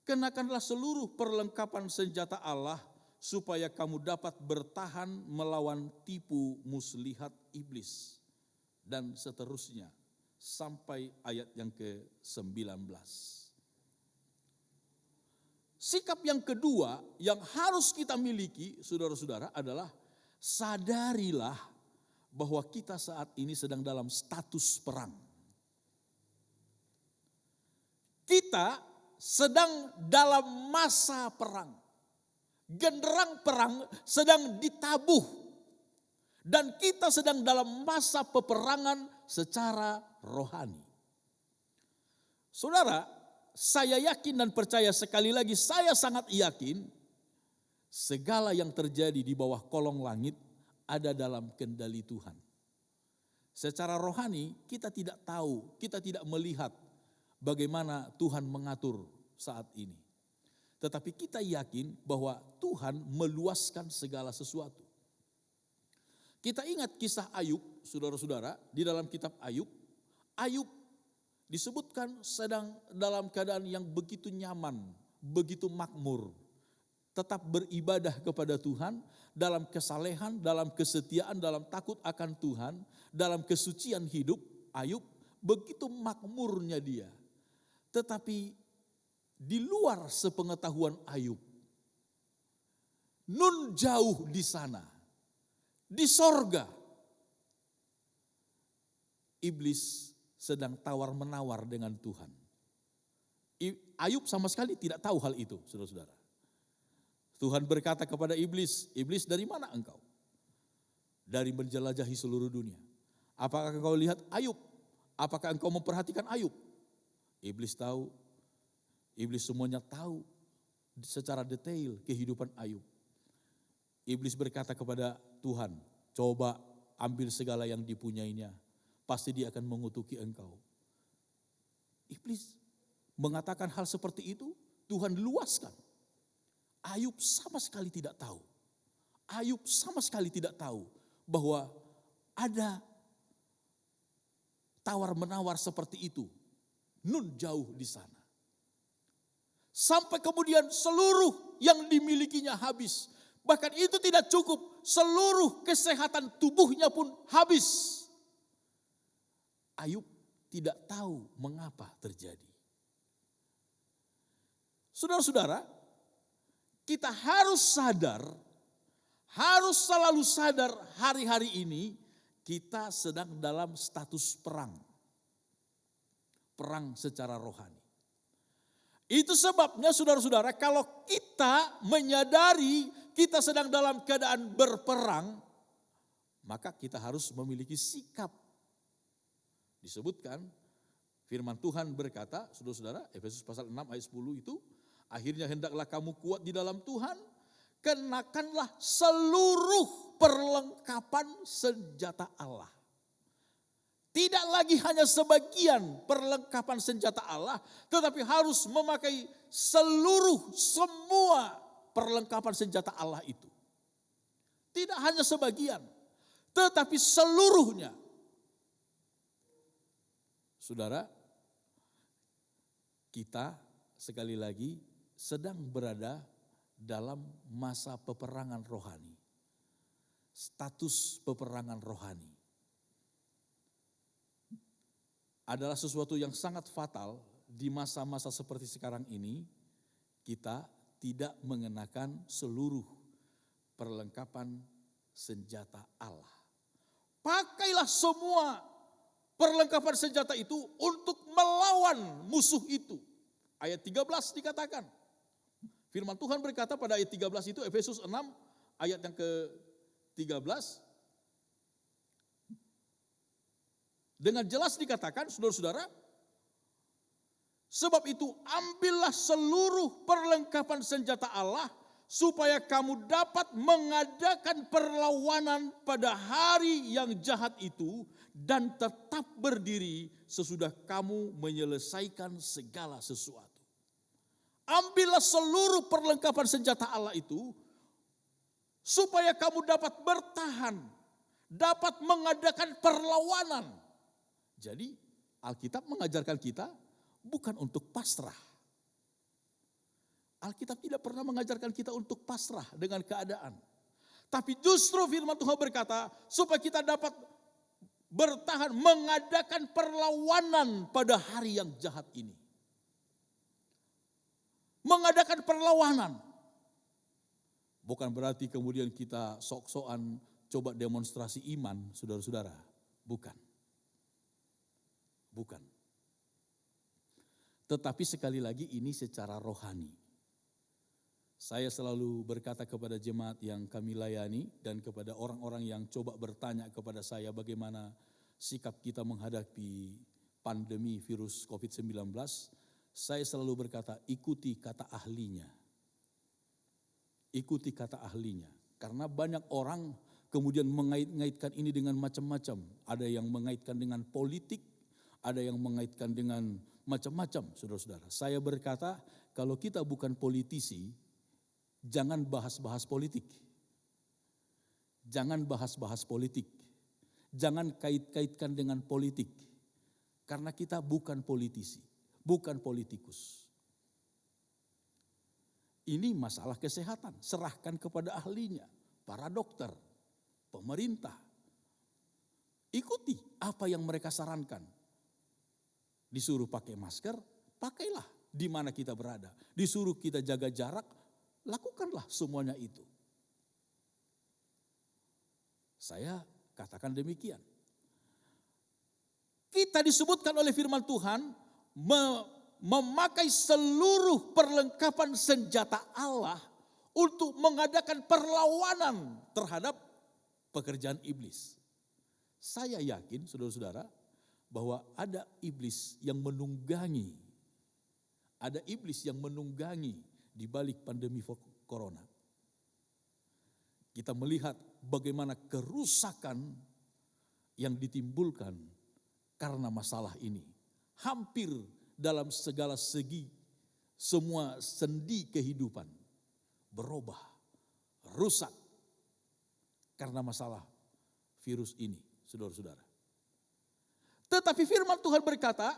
Kenakanlah seluruh perlengkapan senjata Allah, supaya kamu dapat bertahan melawan tipu muslihat iblis. Dan seterusnya. Sampai ayat yang ke-19. Sikap yang kedua yang harus kita miliki, saudara-saudara, adalah sadarilah bahwa kita saat ini sedang dalam status perang. Kita sedang dalam masa perang. Genderang perang sedang ditabuh. Dan kita sedang dalam masa peperangan secara rohani. Saudara, saya yakin dan percaya, sekali lagi saya sangat yakin, segala yang terjadi di bawah kolong langit ada dalam kendali Tuhan. Secara rohani kita tidak tahu, kita tidak melihat bagaimana Tuhan mengatur saat ini. Tetapi kita yakin bahwa Tuhan meluaskan segala sesuatu. Kita ingat kisah Ayub, saudara-saudara, di dalam kitab Ayub. Ayub disebutkan sedang dalam keadaan yang begitu nyaman, begitu makmur. Tetap beribadah kepada Tuhan, dalam kesalehan, dalam kesetiaan, dalam takut akan Tuhan, dalam kesucian hidup. Ayub begitu makmurnya dia. Tetapi di luar sepengetahuan Ayub, nun jauh di sana, di sorga, iblis sedang tawar-menawar dengan Tuhan. Ayub sama sekali tidak tahu hal itu, saudara-saudara. Tuhan berkata kepada iblis, "Iblis, dari mana engkau?" "Dari menjelajahi seluruh dunia." "Apakah engkau lihat Ayub? Apakah engkau memperhatikan Ayub?" Iblis tahu, iblis semuanya tahu secara detail kehidupan Ayub. Iblis berkata kepada Tuhan, "Coba ambil segala yang dipunyainya, pasti dia akan mengutuki engkau." Iblis mengatakan hal seperti itu, Tuhan luaskan. Ayub sama sekali tidak tahu. Ayub sama sekali tidak tahu bahwa ada tawar-menawar seperti itu, nun jauh di sana. Sampai kemudian seluruh yang dimilikinya habis. Bahkan itu tidak cukup, seluruh kesehatan tubuhnya pun habis. Ayub tidak tahu mengapa terjadi. Saudara-saudara, kita harus sadar, harus selalu sadar hari-hari ini kita sedang dalam status perang. Perang secara rohani. Itu sebabnya saudara-saudara, kalau kita menyadari kita sedang dalam keadaan berperang, maka kita harus memiliki sikap. Disebutkan firman Tuhan berkata, saudara-saudara, Efesus pasal 6 ayat 10 itu, akhirnya hendaklah kamu kuat di dalam Tuhan, kenakanlah seluruh perlengkapan senjata Allah. Tidak lagi hanya sebagian perlengkapan senjata Allah, tetapi harus memakai semua perlengkapan senjata Allah itu. Tidak hanya sebagian, tetapi seluruhnya. Saudara, kita sekali lagi sedang berada dalam masa peperangan rohani. Status peperangan rohani adalah sesuatu yang sangat fatal di masa-masa seperti sekarang ini. Kita tidak mengenakan seluruh perlengkapan senjata Allah. Pakailah semua perlengkapan senjata itu untuk melawan musuh itu. Ayat 13 dikatakan. Firman Tuhan berkata pada ayat 13 itu, Efesus 6 ayat yang ke-13. Dengan jelas dikatakan, saudara-saudara, sebab itu ambillah seluruh perlengkapan senjata Allah supaya kamu dapat mengadakan perlawanan pada hari yang jahat itu dan tetap berdiri sesudah kamu menyelesaikan segala sesuatu. Ambillah seluruh perlengkapan senjata Allah itu supaya kamu dapat bertahan, dapat mengadakan perlawanan. Jadi Alkitab mengajarkan kita bukan untuk pasrah. Alkitab tidak pernah mengajarkan kita untuk pasrah dengan keadaan. Tapi justru firman Tuhan berkata supaya kita dapat bertahan, mengadakan perlawanan pada hari yang jahat ini. Mengadakan perlawanan. Bukan berarti kemudian kita sok-sokan coba demonstrasi iman, saudara-saudara. Bukan. Bukan. Tetapi sekali lagi ini secara rohani. Saya selalu berkata kepada jemaat yang kami layani dan kepada orang-orang yang coba bertanya kepada saya bagaimana sikap kita menghadapi pandemi virus COVID-19. Saya selalu berkata, ikuti kata ahlinya. Ikuti kata ahlinya. Karena banyak orang kemudian mengait-ngaitkan ini dengan macam-macam. Ada yang mengaitkan dengan politik, ada yang mengaitkan dengan macam-macam, saudara-saudara. Saya berkata, kalau kita bukan politisi, jangan bahas-bahas politik. Jangan bahas-bahas politik. Jangan kait-kaitkan dengan politik. Karena kita bukan politisi, bukan politikus. Ini masalah kesehatan, serahkan kepada ahlinya, para dokter, pemerintah. Ikuti apa yang mereka sarankan. Disuruh pakai masker, pakailah di mana kita berada. Disuruh kita jaga jarak, lakukanlah semuanya itu. Saya katakan demikian. Kita disebutkan oleh firman Tuhan memakai seluruh perlengkapan senjata Allah untuk mengadakan perlawanan terhadap pekerjaan iblis. Saya yakin saudara-saudara bahwa ada iblis yang menunggangi. Ada iblis yang menunggangi di balik pandemi corona. Kita melihat bagaimana kerusakan yang ditimbulkan karena masalah ini. Hampir dalam segala segi, semua sendi kehidupan berubah, rusak karena masalah virus ini, saudara-saudara. Tetapi firman Tuhan berkata,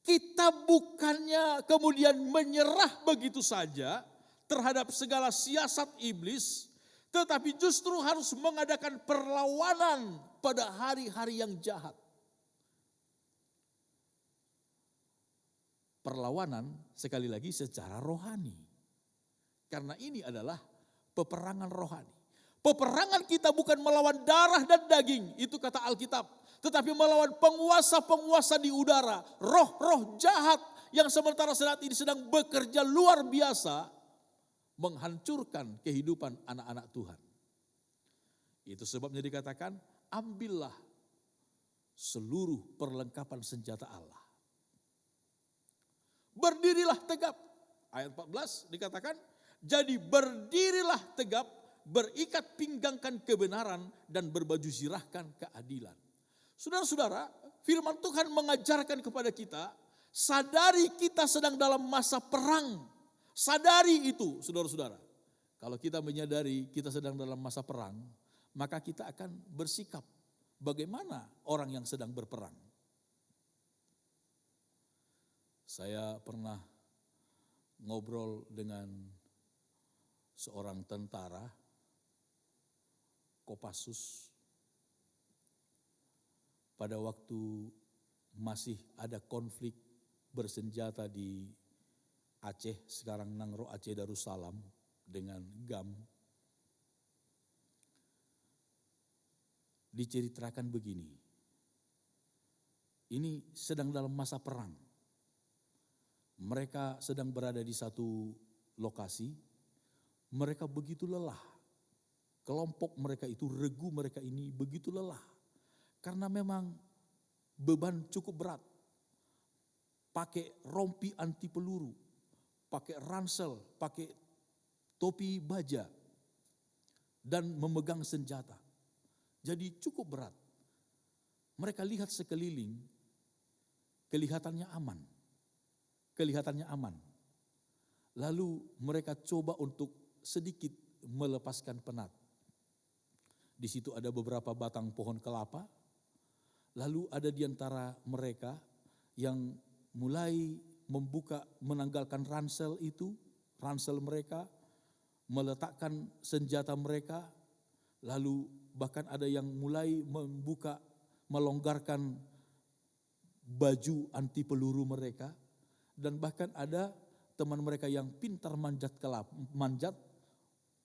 kita bukannya kemudian menyerah begitu saja terhadap segala siasat iblis, tetapi justru harus mengadakan perlawanan pada hari-hari yang jahat. Perlawanan sekali lagi secara rohani. Karena ini adalah peperangan rohani. Peperangan kita bukan melawan darah dan daging, itu kata Alkitab. Tetapi melawan penguasa-penguasa di udara, roh-roh jahat yang sementara saat ini sedang bekerja luar biasa menghancurkan kehidupan anak-anak Tuhan. Itu sebabnya dikatakan, ambillah seluruh perlengkapan senjata Allah. Berdirilah tegap. Ayat 14 dikatakan, jadi berdirilah tegap, berikat pinggangkan kebenaran dan berbaju zirahkan keadilan. Saudara-saudara, firman Tuhan mengajarkan kepada kita, sadari kita sedang dalam masa perang. Sadari itu, saudara-saudara. Kalau kita menyadari kita sedang dalam masa perang, maka kita akan bersikap bagaimana orang yang sedang berperang. Saya pernah ngobrol dengan seorang tentara Kopassus pada waktu masih ada konflik bersenjata di Aceh, sekarang Nangro Aceh Darussalam dengan GAM. Diceritakan begini, ini sedang dalam masa perang. Mereka sedang berada di satu lokasi, mereka begitu lelah. Kelompok mereka itu, regu mereka ini begitu lelah. Karena memang beban cukup berat. Pakai rompi anti peluru, pakai ransel, pakai topi baja, dan memegang senjata. Jadi cukup berat. Mereka lihat sekeliling, kelihatannya aman. Kelihatannya aman. Lalu mereka coba untuk sedikit melepaskan penat. Di situ ada beberapa batang pohon kelapa. Lalu ada di antara mereka yang mulai menanggalkan ransel itu, ransel mereka, meletakkan senjata mereka, lalu bahkan ada yang mulai melonggarkan baju anti peluru mereka, dan bahkan ada teman mereka yang pintar manjat,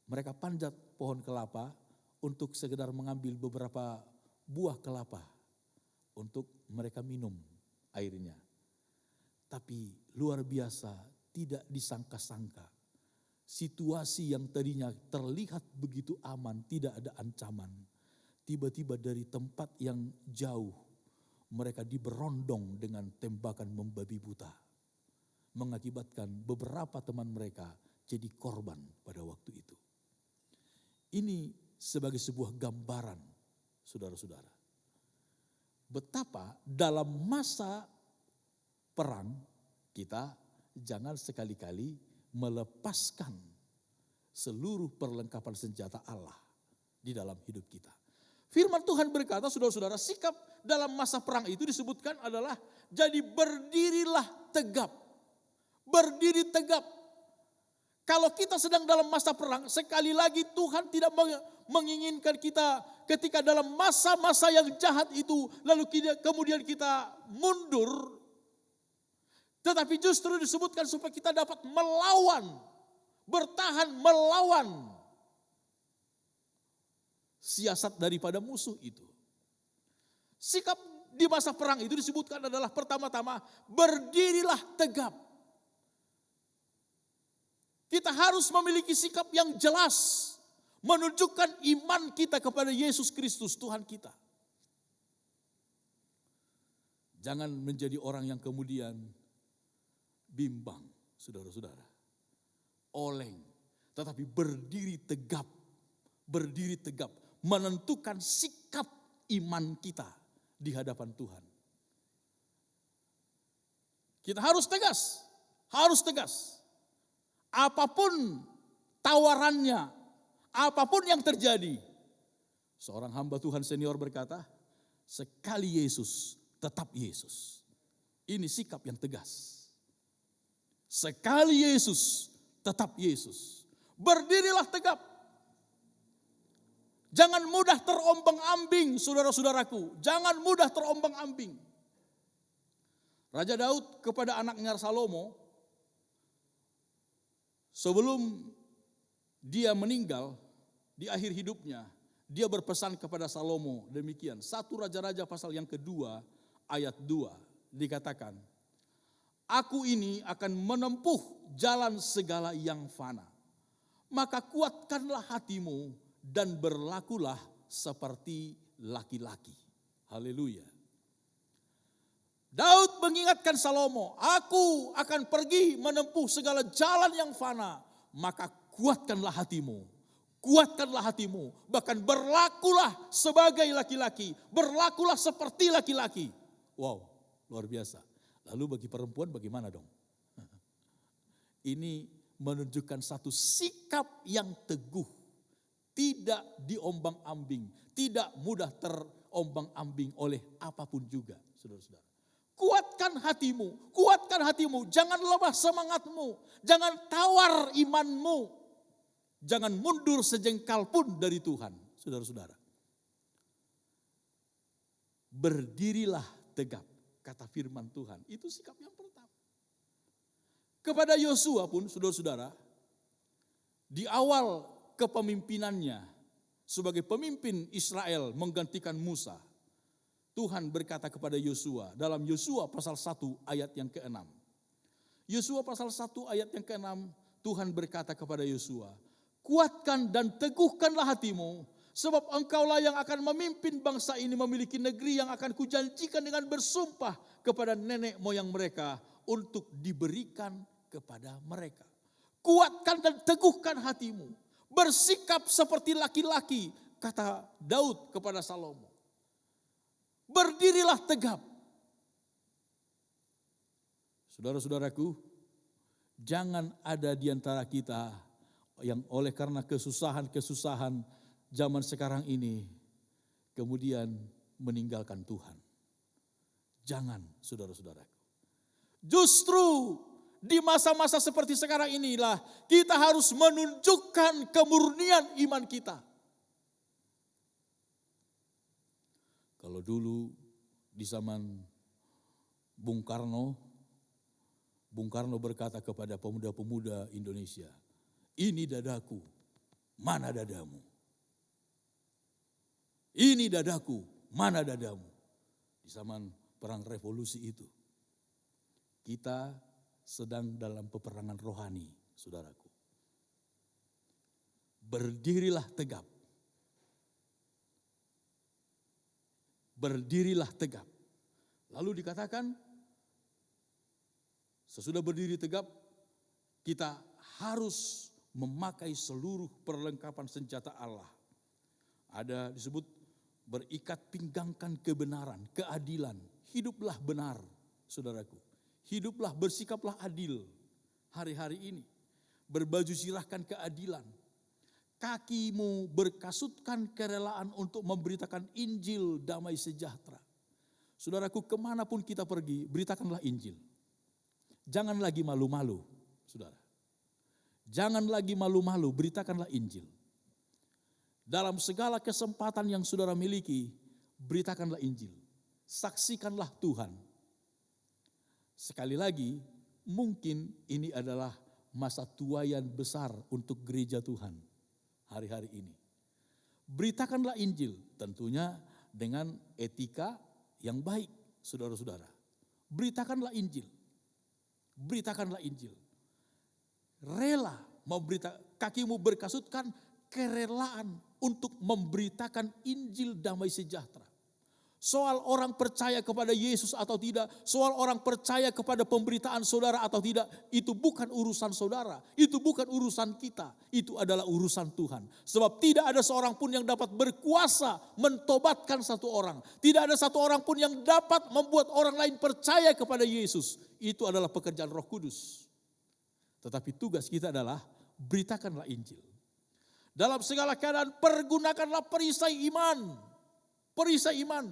mereka panjat pohon kelapa untuk sekedar mengambil beberapa buah kelapa untuk mereka minum airnya. Tapi luar biasa, tidak disangka-sangka. Situasi yang tadinya terlihat begitu aman, tidak ada ancaman. Tiba-tiba dari tempat yang jauh, mereka diberondong dengan tembakan membabi buta. Mengakibatkan beberapa teman mereka jadi korban pada waktu itu. Ini sebagai sebuah gambaran, saudara-saudara. Betapa dalam masa perang kita jangan sekali-kali melepaskan seluruh perlengkapan senjata Allah di dalam hidup kita. Firman Tuhan berkata, saudara-saudara, sikap dalam masa perang itu disebutkan adalah jadi berdirilah tegap. Berdiri tegap. Kalau kita sedang dalam masa perang, sekali lagi Tuhan tidak menginginkan kita ketika dalam masa-masa yang jahat itu, lalu kemudian kita mundur. Tetapi justru disebutkan supaya kita dapat melawan, bertahan melawan siasat daripada musuh itu. Sikap di masa perang itu disebutkan adalah pertama-tama berdirilah tegap. Kita harus memiliki sikap yang jelas, menunjukkan iman kita kepada Yesus Kristus Tuhan kita. Jangan menjadi orang yang kemudian bimbang, saudara-saudara. Oleng, tetapi berdiri tegap, menentukan sikap iman kita di hadapan Tuhan. Kita harus tegas. Apapun tawarannya, apapun yang terjadi. Seorang hamba Tuhan senior berkata, sekali Yesus, tetap Yesus. Ini sikap yang tegas. Sekali Yesus, tetap Yesus. Berdirilah tegap. Jangan mudah terombang-ambing, saudara-saudaraku. Jangan mudah terombang-ambing. Raja Daud kepada anaknya Salomo, sebelum dia meninggal di akhir hidupnya, dia berpesan kepada Salomo demikian. 1 Raja-Raja pasal yang kedua ayat 2 dikatakan, aku ini akan menempuh jalan segala yang fana. Maka kuatkanlah hatimu dan berlakulah seperti laki-laki. Haleluya. Daud mengingatkan Salomo, aku akan pergi menempuh segala jalan yang fana. Maka kuatkanlah hatimu, bahkan berlakulah sebagai laki-laki, berlakulah seperti laki-laki. Wow, luar biasa. Lalu bagi perempuan bagaimana dong? Ini menunjukkan satu sikap yang teguh, tidak diombang-ambing, tidak mudah terombang-ambing oleh apapun juga, saudara-saudara. Kuatkan hatimu, jangan lemah semangatmu, jangan tawar imanmu. Jangan mundur sejengkal pun dari Tuhan, saudara-saudara. Berdirilah tegap, kata firman Tuhan. Itu sikap yang pertama. Kepada Yosua pun, saudara-saudara, di awal kepemimpinannya sebagai pemimpin Israel menggantikan Musa, Tuhan berkata kepada Yosua dalam Yosua pasal 1 ayat yang ke-6. Yosua pasal 1 ayat yang ke-6, Tuhan berkata kepada Yosua, kuatkan dan teguhkanlah hatimu, sebab engkaulah yang akan memimpin bangsa ini memiliki negeri yang akan kujanjikan dengan bersumpah kepada nenek moyang mereka untuk diberikan kepada mereka. Kuatkan dan teguhkan hatimu, bersikap seperti laki-laki, kata Daud kepada Salomo. Berdirilah tegap. Saudara-saudaraku, jangan ada di antara kita yang oleh karena kesusahan-kesusahan zaman sekarang ini kemudian meninggalkan Tuhan. Jangan, saudara-saudaraku. Justru di masa-masa seperti sekarang inilah kita harus menunjukkan kemurnian iman kita. Kalau dulu di zaman Bung Karno berkata kepada pemuda-pemuda Indonesia, ini dadaku, mana dadamu? Ini dadaku, mana dadamu? Di zaman perang revolusi itu, kita sedang dalam peperangan rohani, saudaraku. Berdirilah tegap. Berdirilah tegap. Lalu dikatakan, sesudah berdiri tegap, kita harus memakai seluruh perlengkapan senjata Allah. Ada disebut berikat pinggangkan kebenaran, keadilan. Hiduplah benar, saudaraku. Hiduplah, bersikaplah adil hari-hari ini. Berbaju sirahkan keadilan. Kakimu berkasutkan kerelaan untuk memberitakan Injil damai sejahtera. Saudaraku, kemanapun kita pergi, beritakanlah Injil. Jangan lagi malu-malu, saudara. Jangan lagi malu-malu, beritakanlah Injil. Dalam segala kesempatan yang saudara miliki, beritakanlah Injil. Saksikanlah Tuhan. Sekali lagi, mungkin ini adalah masa tuaian besar untuk gereja Tuhan hari-hari ini. Beritakanlah Injil, tentunya dengan etika yang baik, saudara-saudara. Beritakanlah Injil. Beritakanlah Injil. Rela kakimu berkasutkan kerelaan untuk memberitakan Injil damai sejahtera. Soal orang percaya kepada Yesus atau tidak, soal orang percaya kepada pemberitaan saudara atau tidak, itu bukan urusan saudara, itu bukan urusan kita, itu adalah urusan Tuhan. Sebab tidak ada seorang pun yang dapat berkuasa mentobatkan satu orang. Tidak ada satu orang pun yang dapat membuat orang lain percaya kepada Yesus. Itu adalah pekerjaan Roh Kudus. Tetapi tugas kita adalah beritakanlah Injil. Dalam segala keadaan pergunakanlah perisai iman. Perisai iman.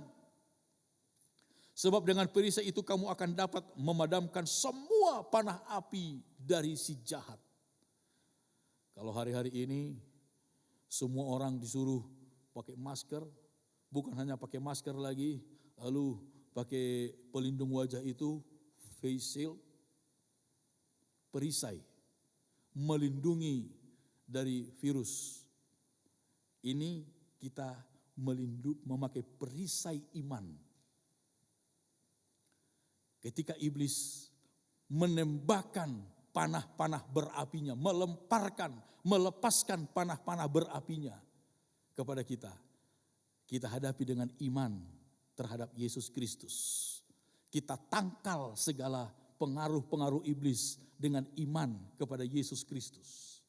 Sebab dengan perisai itu kamu akan dapat memadamkan semua panah api dari si jahat. Kalau hari-hari ini semua orang disuruh pakai masker, bukan hanya pakai masker lagi, lalu pakai pelindung wajah itu, face shield, perisai, melindungi dari virus. Ini kita memakai perisai iman. Ketika iblis menembakkan panah-panah berapinya, melepaskan panah-panah berapinya kepada kita. Kita hadapi dengan iman terhadap Yesus Kristus. Kita tangkal segala pengaruh-pengaruh iblis dengan iman kepada Yesus Kristus.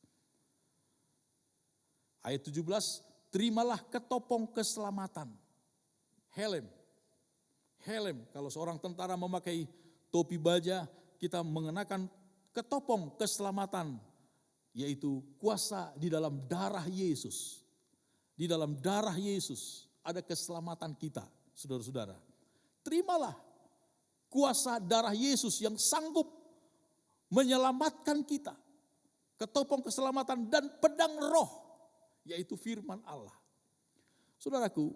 Ayat 17, terimalah ketopong keselamatan. Helm, kalau seorang tentara memakai topi baja, kita mengenakan ketopong keselamatan, yaitu kuasa di dalam darah Yesus. Di dalam darah Yesus ada keselamatan kita, saudara-saudara. Terimalah kuasa darah Yesus yang sanggup menyelamatkan kita. ketopong keselamatan, dan pedang roh, yaitu firman Allah. Saudaraku,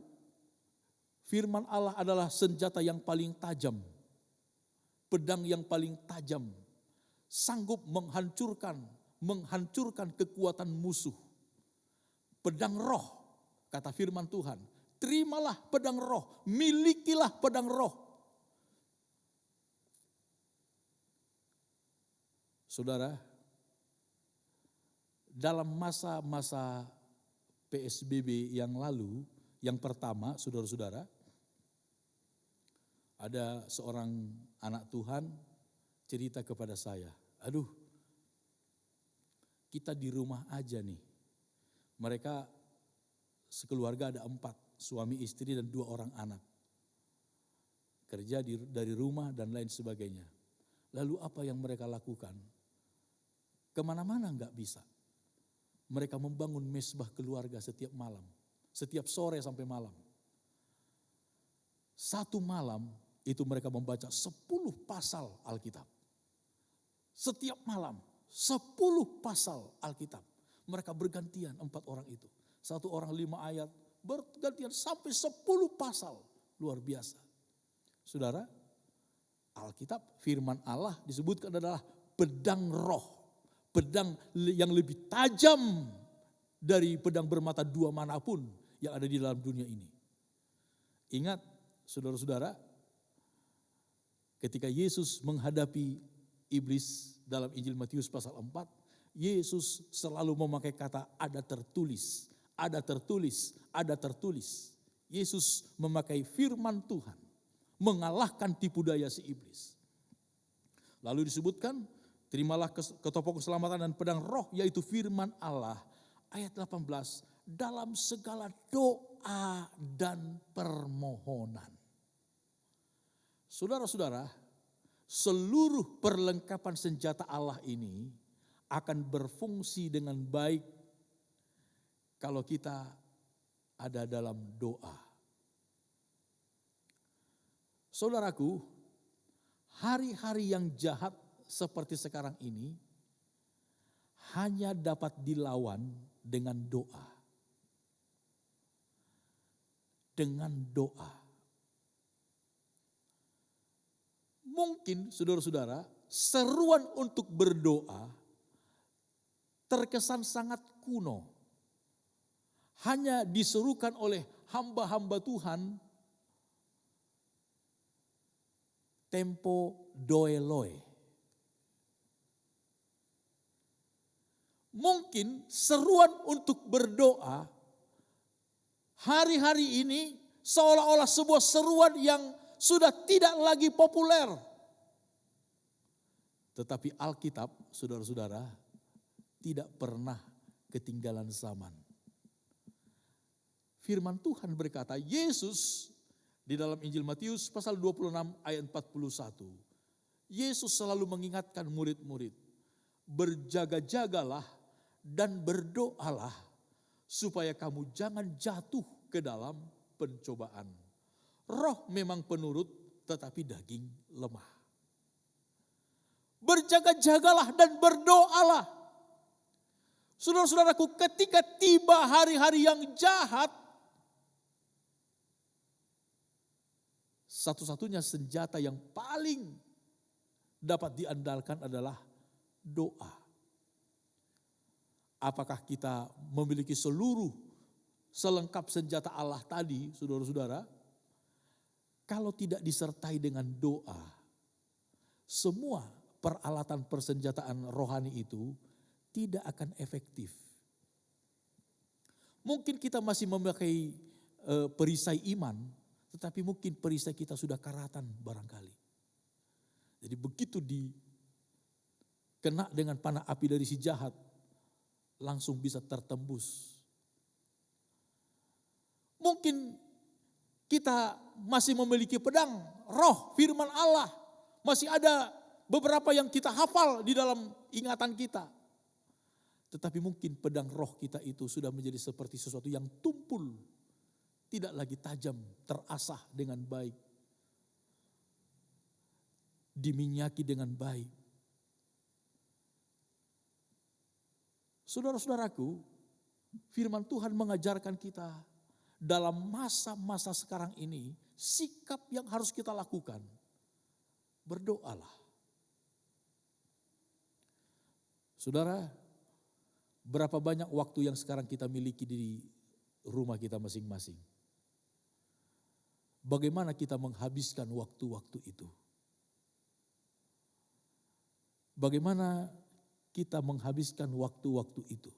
firman Allah adalah senjata yang paling tajam, pedang yang paling tajam, sanggup menghancurkan kekuatan musuh. Pedang roh, kata firman Tuhan, terimalah pedang roh, milikilah pedang roh. Saudara, dalam masa-masa PSBB yang lalu, yang pertama, saudara-saudara, ada seorang anak Tuhan cerita kepada saya, aduh, kita di rumah aja nih. Mereka sekeluarga ada 4, suami istri dan 2 orang anak. Kerja dari rumah dan lain sebagainya. Lalu apa yang mereka lakukan? Kemana-mana enggak bisa. Mereka membangun mesbah keluarga setiap malam. Setiap sore sampai malam. Satu malam itu mereka membaca 10 pasal Alkitab. Setiap malam 10 pasal Alkitab. Mereka bergantian 4 orang itu. 1 orang 5 ayat, bergantian sampai 10 pasal. Luar biasa. Saudara, Alkitab, firman Allah disebutkan adalah pedang roh. Pedang yang lebih tajam dari pedang bermata 2 manapun yang ada di dalam dunia ini. Ingat, saudara-saudara, ketika Yesus menghadapi iblis dalam Injil Matius pasal 4, Yesus selalu memakai kata ada tertulis, ada tertulis, ada tertulis. Yesus memakai firman Tuhan, mengalahkan tipu daya si iblis. Lalu disebutkan, terimalah ketopong keselamatan dan pedang roh, yaitu firman Allah. Ayat 18, dalam segala doa dan permohonan. Saudara-saudara, seluruh perlengkapan senjata Allah ini akan berfungsi dengan baik kalau kita ada dalam doa. Saudaraku, hari-hari yang jahat seperti sekarang ini hanya dapat dilawan dengan doa. Dengan doa. Mungkin saudara-saudara, seruan untuk berdoa terkesan sangat kuno. Hanya diserukan oleh hamba-hamba Tuhan tempo doeloi. Mungkin seruan untuk berdoa hari-hari ini seolah-olah sebuah seruan yang sudah tidak lagi populer. Tetapi Alkitab, saudara-saudara, tidak pernah ketinggalan zaman. Firman Tuhan berkata, Yesus di dalam Injil Matius pasal 26 ayat 41. Yesus selalu mengingatkan murid-murid, berjaga-jagalah dan berdoalah supaya kamu jangan jatuh ke dalam pencobaan. Roh memang penurut tetapi daging lemah. Berjaga-jagalah dan berdoalah. Saudara-saudaraku, ketika tiba hari-hari yang jahat, satu-satunya senjata yang paling dapat diandalkan adalah doa. Apakah kita memiliki selengkap senjata Allah tadi, saudara-saudara? Kalau tidak disertai dengan doa, semua peralatan persenjataan rohani itu tidak akan efektif. Mungkin kita masih memakai perisai iman, tetapi mungkin perisai kita sudah karatan barangkali. Jadi begitu dikena dengan panah api dari si jahat, langsung bisa tertembus. Mungkin kita masih memiliki pedang, roh, firman Allah. Masih ada beberapa yang kita hafal di dalam ingatan kita. Tetapi mungkin pedang roh kita itu sudah menjadi seperti sesuatu yang tumpul. Tidak lagi tajam, terasah dengan baik. Diminyaki dengan baik. Saudara-saudaraku, firman Tuhan mengajarkan kita dalam masa-masa sekarang ini, sikap yang harus kita lakukan, berdoalah. Saudara, berapa banyak waktu yang sekarang kita miliki di rumah kita masing-masing? Bagaimana kita menghabiskan waktu-waktu itu? Bagaimana kita menghabiskan waktu-waktu itu?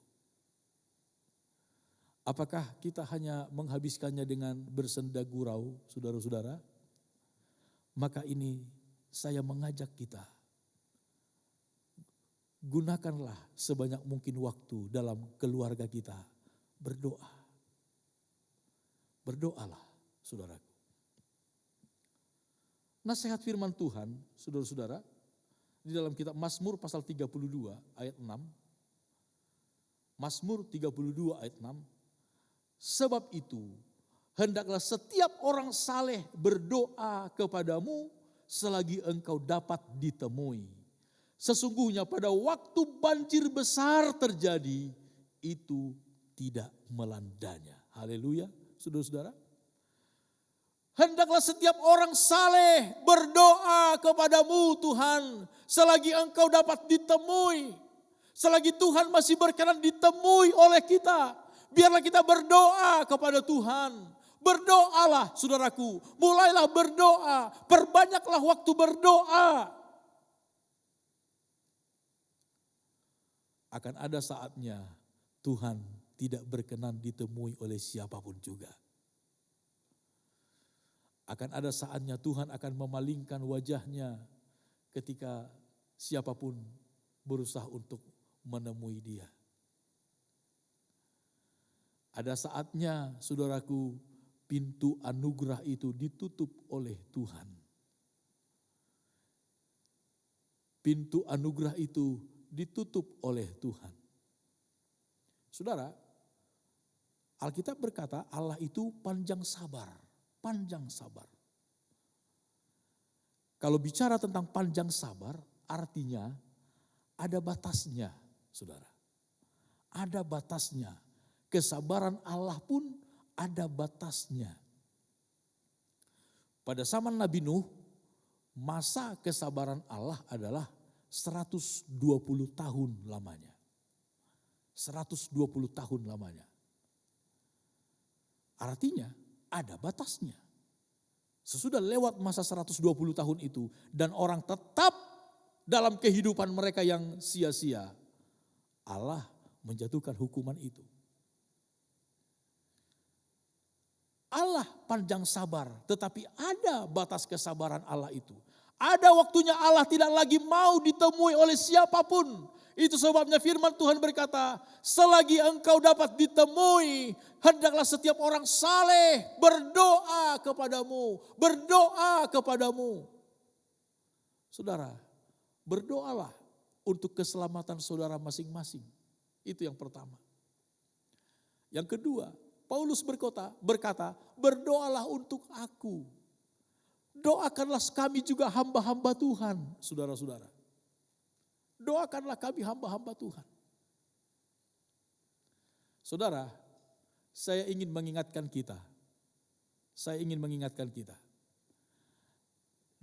Apakah kita hanya menghabiskannya dengan bersenda gurau, saudara-saudara? Maka ini saya mengajak kita, gunakanlah sebanyak mungkin waktu dalam keluarga kita berdoa. Berdoalah, saudaraku. Nasihat firman Tuhan, saudara-saudara, di dalam kitab Mazmur pasal 32 ayat 6. Mazmur 32 ayat 6. Sebab itu, hendaklah setiap orang saleh berdoa kepadamu selagi engkau dapat ditemui. Sesungguhnya pada waktu banjir besar terjadi, itu tidak melandanya. Haleluya, saudara-saudara. Hendaklah setiap orang saleh berdoa kepadamu Tuhan, selagi engkau dapat ditemui. Selagi Tuhan masih berkenan ditemui oleh kita, biarlah kita berdoa kepada Tuhan. Berdoalah saudaraku, mulailah berdoa, perbanyaklah waktu berdoa. Akan ada saatnya Tuhan tidak berkenan ditemui oleh siapapun juga. Akan ada saatnya Tuhan akan memalingkan wajahnya ketika siapapun berusaha untuk menemui dia. Ada saatnya, saudaraku, pintu anugerah itu ditutup oleh Tuhan. Pintu anugerah itu ditutup oleh Tuhan. Saudara, Alkitab berkata Allah itu panjang sabar. Panjang sabar. Kalau bicara tentang panjang sabar, artinya ada batasnya, saudara. Ada batasnya. Kesabaran Allah pun ada batasnya. Pada zaman Nabi Nuh, masa kesabaran Allah adalah 120 tahun lamanya. 120 tahun lamanya. Artinya ada batasnya. Sesudah lewat masa 120 tahun itu dan orang tetap dalam kehidupan mereka yang sia-sia, Allah menjatuhkan hukuman itu. Allah panjang sabar, tetapi ada batas kesabaran Allah itu. Ada waktunya Allah tidak lagi mau ditemui oleh siapapun. Itu sebabnya firman Tuhan berkata, selagi engkau dapat ditemui, hendaklah setiap orang saleh berdoa kepadamu. Berdoa kepadamu. Saudara, berdoalah untuk keselamatan saudara masing-masing. Itu yang pertama. Yang kedua, Paulus berkata, berdoalah untuk aku. Doakanlah kami juga hamba-hamba Tuhan, saudara-saudara. Doakanlah kami hamba-hamba Tuhan. Saudara, saya ingin mengingatkan kita.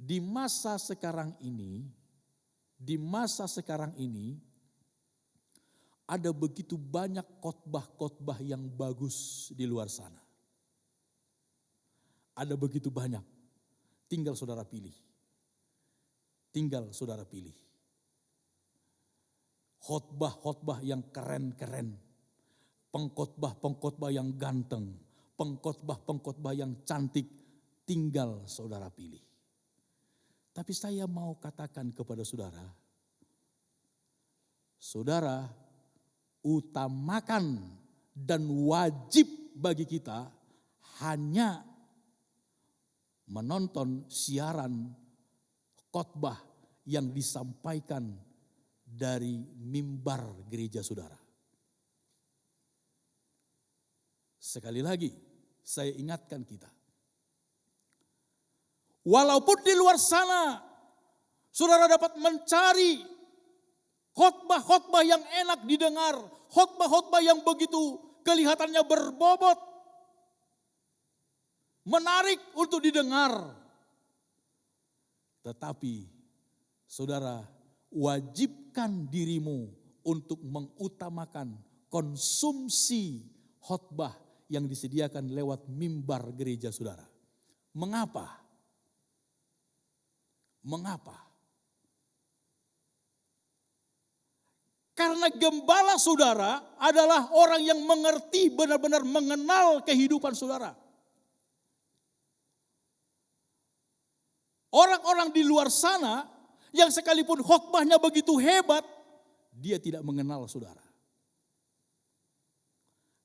Di masa sekarang ini, ada begitu banyak khotbah-khotbah yang bagus di luar sana. Ada begitu banyak. Tinggal saudara pilih. Khotbah-khotbah yang keren-keren. Pengkhotbah-pengkhotbah yang ganteng. Pengkhotbah-pengkhotbah yang cantik. Tinggal saudara pilih. Tapi saya mau katakan kepada saudara. Saudara, utamakan dan wajib bagi kita hanya menonton siaran khotbah yang disampaikan dari mimbar gereja saudara. Sekali lagi saya ingatkan kita. Walaupun di luar sana saudara dapat mencari khotbah-khotbah yang enak didengar, khotbah-khotbah yang begitu kelihatannya berbobot, menarik untuk didengar. Tetapi saudara, wajibkan dirimu untuk mengutamakan konsumsi khotbah yang disediakan lewat mimbar gereja saudara. Mengapa? Mengapa? Karena gembala saudara adalah orang yang mengerti, benar-benar mengenal kehidupan saudara. Orang-orang di luar sana yang sekalipun khotbahnya begitu hebat, dia tidak mengenal saudara.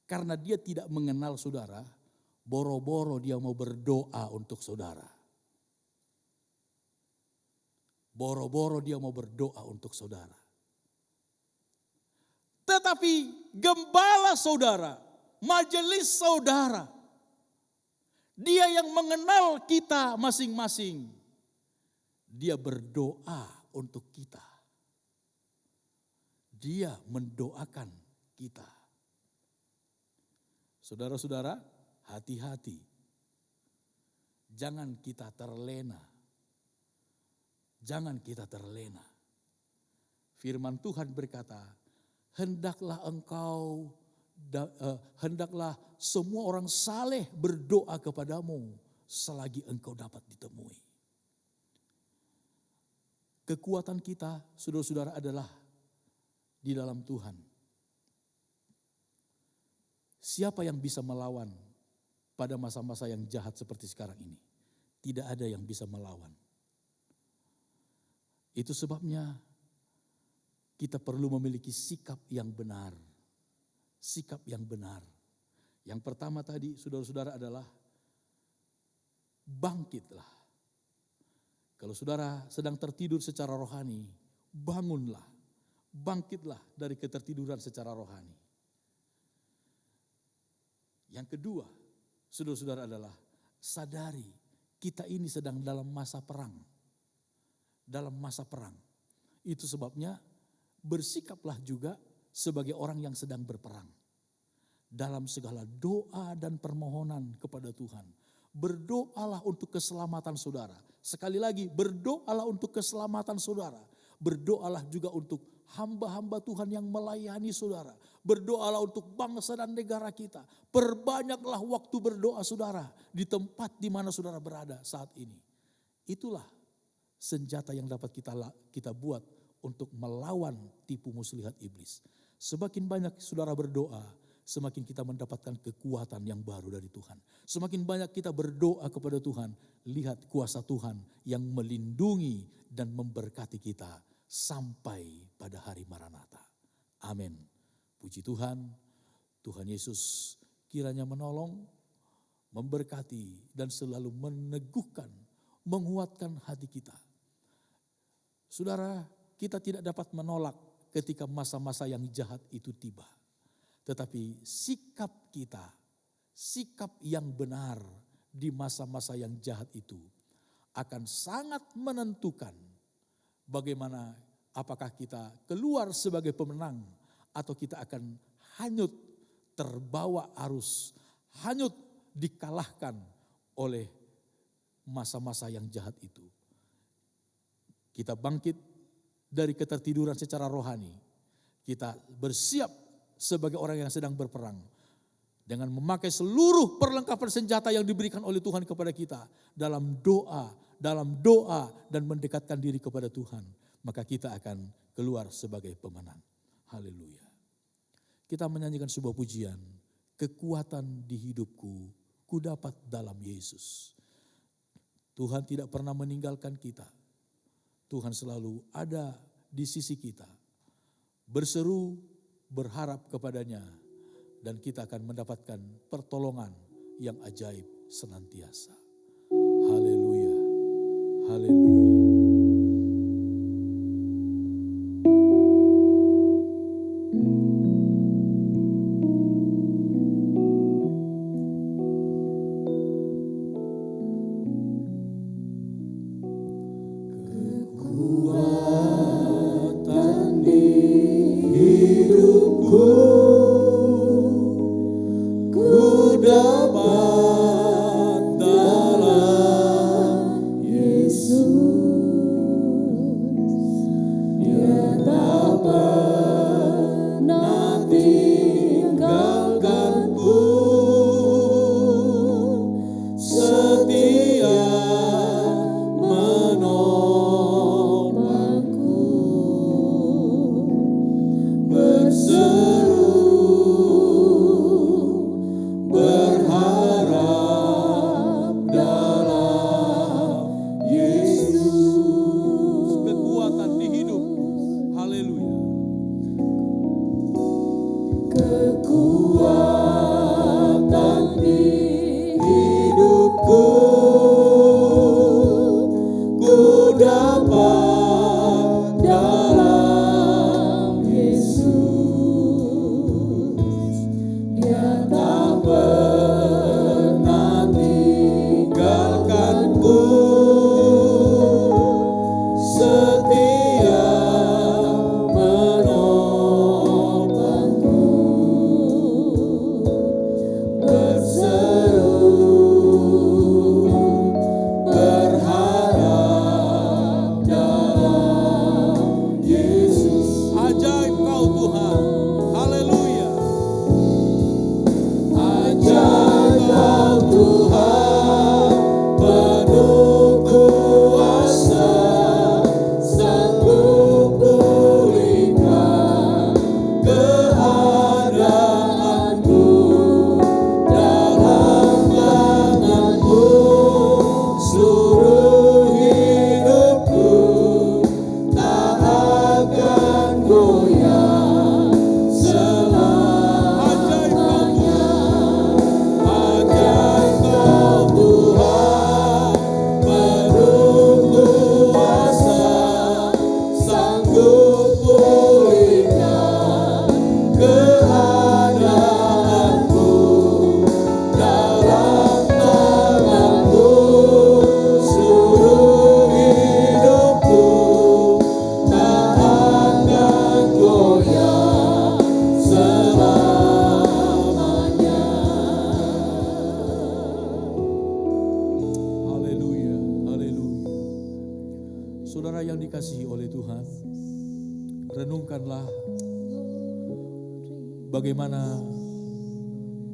Karena dia tidak mengenal saudara, boro-boro dia mau berdoa untuk saudara. Boro-boro dia mau berdoa untuk saudara. Tetapi gembala saudara, majelis saudara, dia yang mengenal kita masing-masing. Dia berdoa untuk kita. Dia mendoakan kita. Saudara-saudara, hati-hati. Jangan kita terlena. Jangan kita terlena. Firman Tuhan berkata, hendaklah semua orang saleh berdoa kepadamu selagi engkau dapat ditemui. Kekuatan kita, saudara-saudara, adalah di dalam Tuhan. Siapa yang bisa melawan pada masa-masa yang jahat seperti sekarang ini? Tidak ada yang bisa melawan. Itu sebabnya kita perlu memiliki sikap yang benar. Sikap yang benar. Yang pertama tadi, saudara-saudara, adalah bangkitlah. Kalau saudara sedang tertidur secara rohani, bangunlah, bangkitlah dari ketertiduran secara rohani. Yang kedua, saudara-saudara, adalah sadari kita ini sedang dalam masa perang. Dalam masa perang. Itu sebabnya bersikaplah juga sebagai orang yang sedang berperang. Dalam segala doa dan permohonan kepada Tuhan. Berdoalah untuk keselamatan saudara. Sekali lagi, berdoalah untuk keselamatan saudara. Berdoalah juga untuk hamba-hamba Tuhan yang melayani saudara. Berdoalah untuk bangsa dan negara kita. Perbanyaklah waktu berdoa saudara di tempat di mana saudara berada saat ini. Itulah senjata yang dapat kita buat untuk melawan tipu muslihat iblis. Semakin banyak saudara berdoa, semakin kita mendapatkan kekuatan yang baru dari Tuhan. Semakin banyak kita berdoa kepada Tuhan, lihat kuasa Tuhan yang melindungi dan memberkati kita sampai pada hari Maranatha. Amin. Puji Tuhan, Tuhan Yesus kiranya menolong, memberkati dan selalu meneguhkan, menguatkan hati kita. Saudara, kita tidak dapat menolak ketika masa-masa yang jahat itu tiba. Tetapi sikap kita, sikap yang benar di masa-masa yang jahat itu akan sangat menentukan bagaimana, apakah kita keluar sebagai pemenang atau kita akan hanyut terbawa arus, hanyut dikalahkan oleh masa-masa yang jahat itu. Kita bangkit dari ketertiduran secara rohani. Kita bersiap sebagai orang yang sedang berperang. Dengan memakai seluruh perlengkapan senjata yang diberikan oleh Tuhan kepada kita. Dalam doa dan mendekatkan diri kepada Tuhan. Maka kita akan keluar sebagai pemenang. Haleluya. Kita menyanyikan sebuah pujian. Kekuatan di hidupku, ku dapat dalam Yesus. Tuhan tidak pernah meninggalkan kita. Tuhan selalu ada di sisi kita. Berseru, berharap kepadanya. Dan kita akan mendapatkan pertolongan yang ajaib senantiasa. Haleluya. Haleluya. Kekuatan di Saudara yang dikasihi oleh Tuhan, renungkanlah bagaimana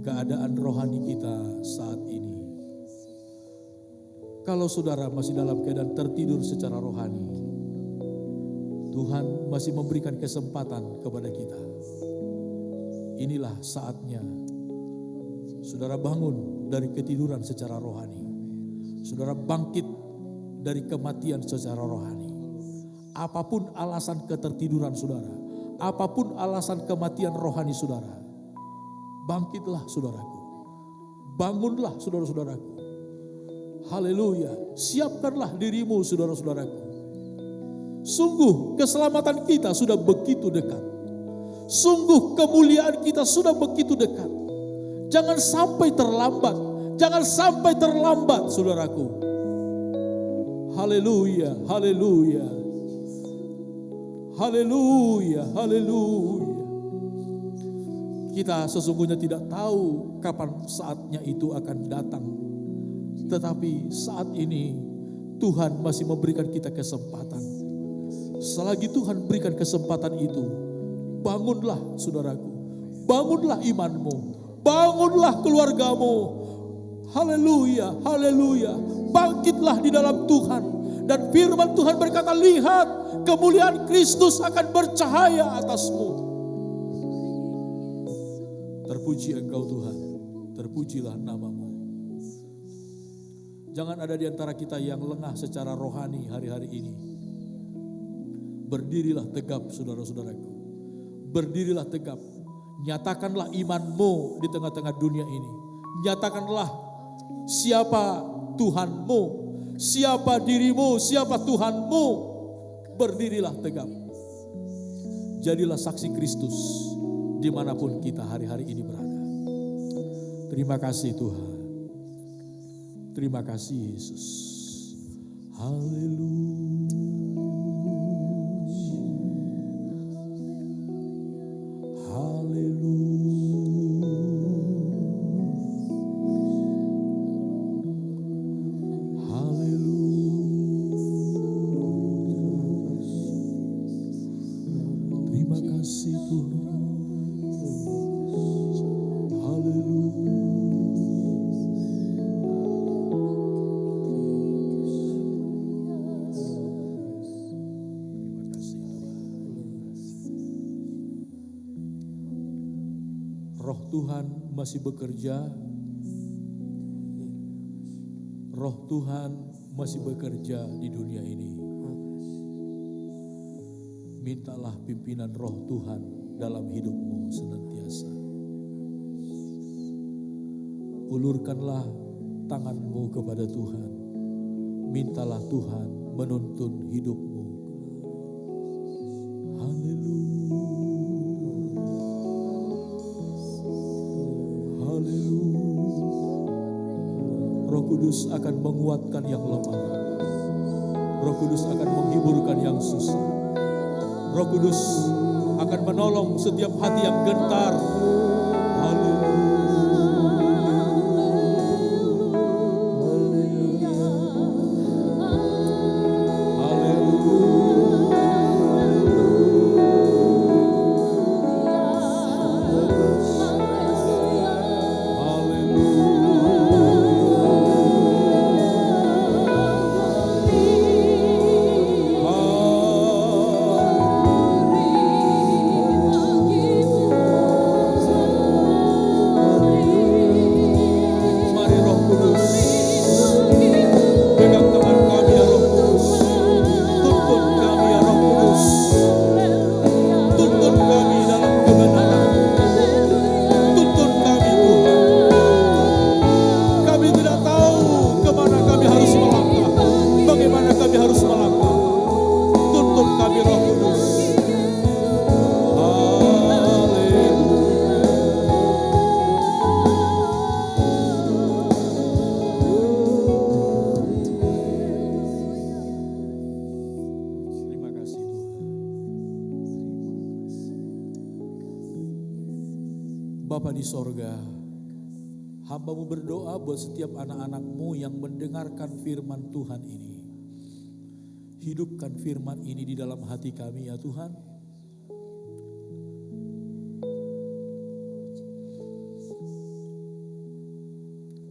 keadaan rohani kita saat ini. Kalau saudara masih dalam keadaan tertidur secara rohani, Tuhan masih memberikan kesempatan kepada kita. Inilah saatnya saudara bangun dari ketiduran secara rohani. Saudara bangkit dari kematian secara rohani. Apapun alasan ketertiduran saudara, apapun alasan kematian rohani saudara, bangkitlah saudaraku. Bangunlah saudara-saudaraku. Haleluya. Siapkanlah dirimu saudara-saudaraku. Sungguh keselamatan kita sudah begitu dekat. Sungguh kemuliaan kita sudah begitu dekat. Jangan sampai terlambat. Jangan sampai terlambat saudaraku. Haleluya, haleluya. Haleluya, haleluya. Kita sesungguhnya tidak tahu kapan saatnya itu akan datang. Tetapi saat ini Tuhan masih memberikan kita kesempatan. Selagi Tuhan berikan kesempatan itu, bangunlah saudaraku. Bangunlah imanmu. Bangunlah keluargamu. Haleluya, haleluya. Bangkitlah di dalam Tuhan. Dan firman Tuhan berkata, lihat kemuliaan Kristus akan bercahaya atasmu. Terpuji Engkau Tuhan. Terpujilah namamu. Jangan ada di antara kita yang lengah secara rohani hari-hari ini. Berdirilah tegap saudara-saudaraku. Berdirilah tegap. Nyatakanlah imanmu di tengah-tengah dunia ini. Nyatakanlah siapa Tuhanmu, siapa dirimu, siapa Tuhanmu. Berdirilah tegap. Jadilah saksi Kristus dimanapun kita hari-hari ini berada. Terima kasih Tuhan. Terima kasih Yesus. Haleluya. Roh Tuhan masih bekerja. Roh Tuhan masih bekerja di dunia ini. Mintalah pimpinan Roh Tuhan dalam hidupmu senantiasa. Ulurkanlah tanganmu kepada Tuhan. Mintalah Tuhan menuntun hidupmu. Haleluya. Roh Kudus akan menguatkan yang lemah. Roh Kudus akan menghiburkan yang susah. Roh Kudus akan menolong setiap hati yang gentar. Haleluya. Bapa di sorga, hamba-Mu berdoa buat setiap anak-anak-Mu yang mendengarkan firman Tuhan ini. Hidupkan firman ini di dalam hati kami ya Tuhan.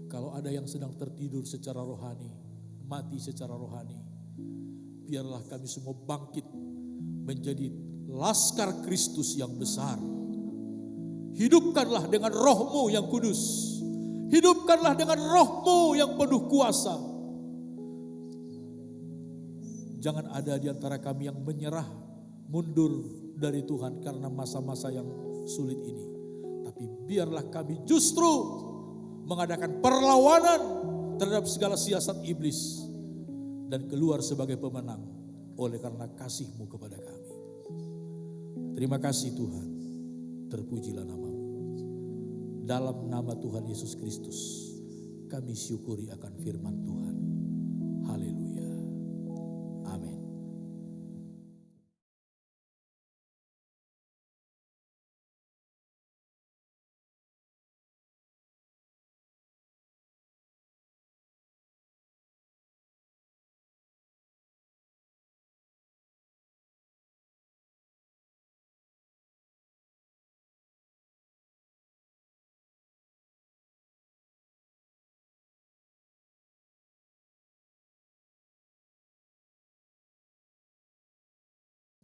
Kalau ada yang sedang tertidur secara rohani, mati secara rohani, biarlah kami semua bangkit menjadi laskar Kristus yang besar. Hidupkanlah dengan roh-Mu yang kudus. Hidupkanlah dengan roh-Mu yang penuh kuasa. Jangan ada di antara kami yang menyerah, mundur dari Tuhan karena masa-masa yang sulit ini. Tapi biarlah kami justru mengadakan perlawanan terhadap segala siasat iblis dan keluar sebagai pemenang oleh karena kasih-Mu kepada kami. Terima kasih Tuhan, terpujilah nama-Mu. Dalam nama Tuhan Yesus Kristus, kami syukuri akan firman Tuhan. Haleluya. Amin.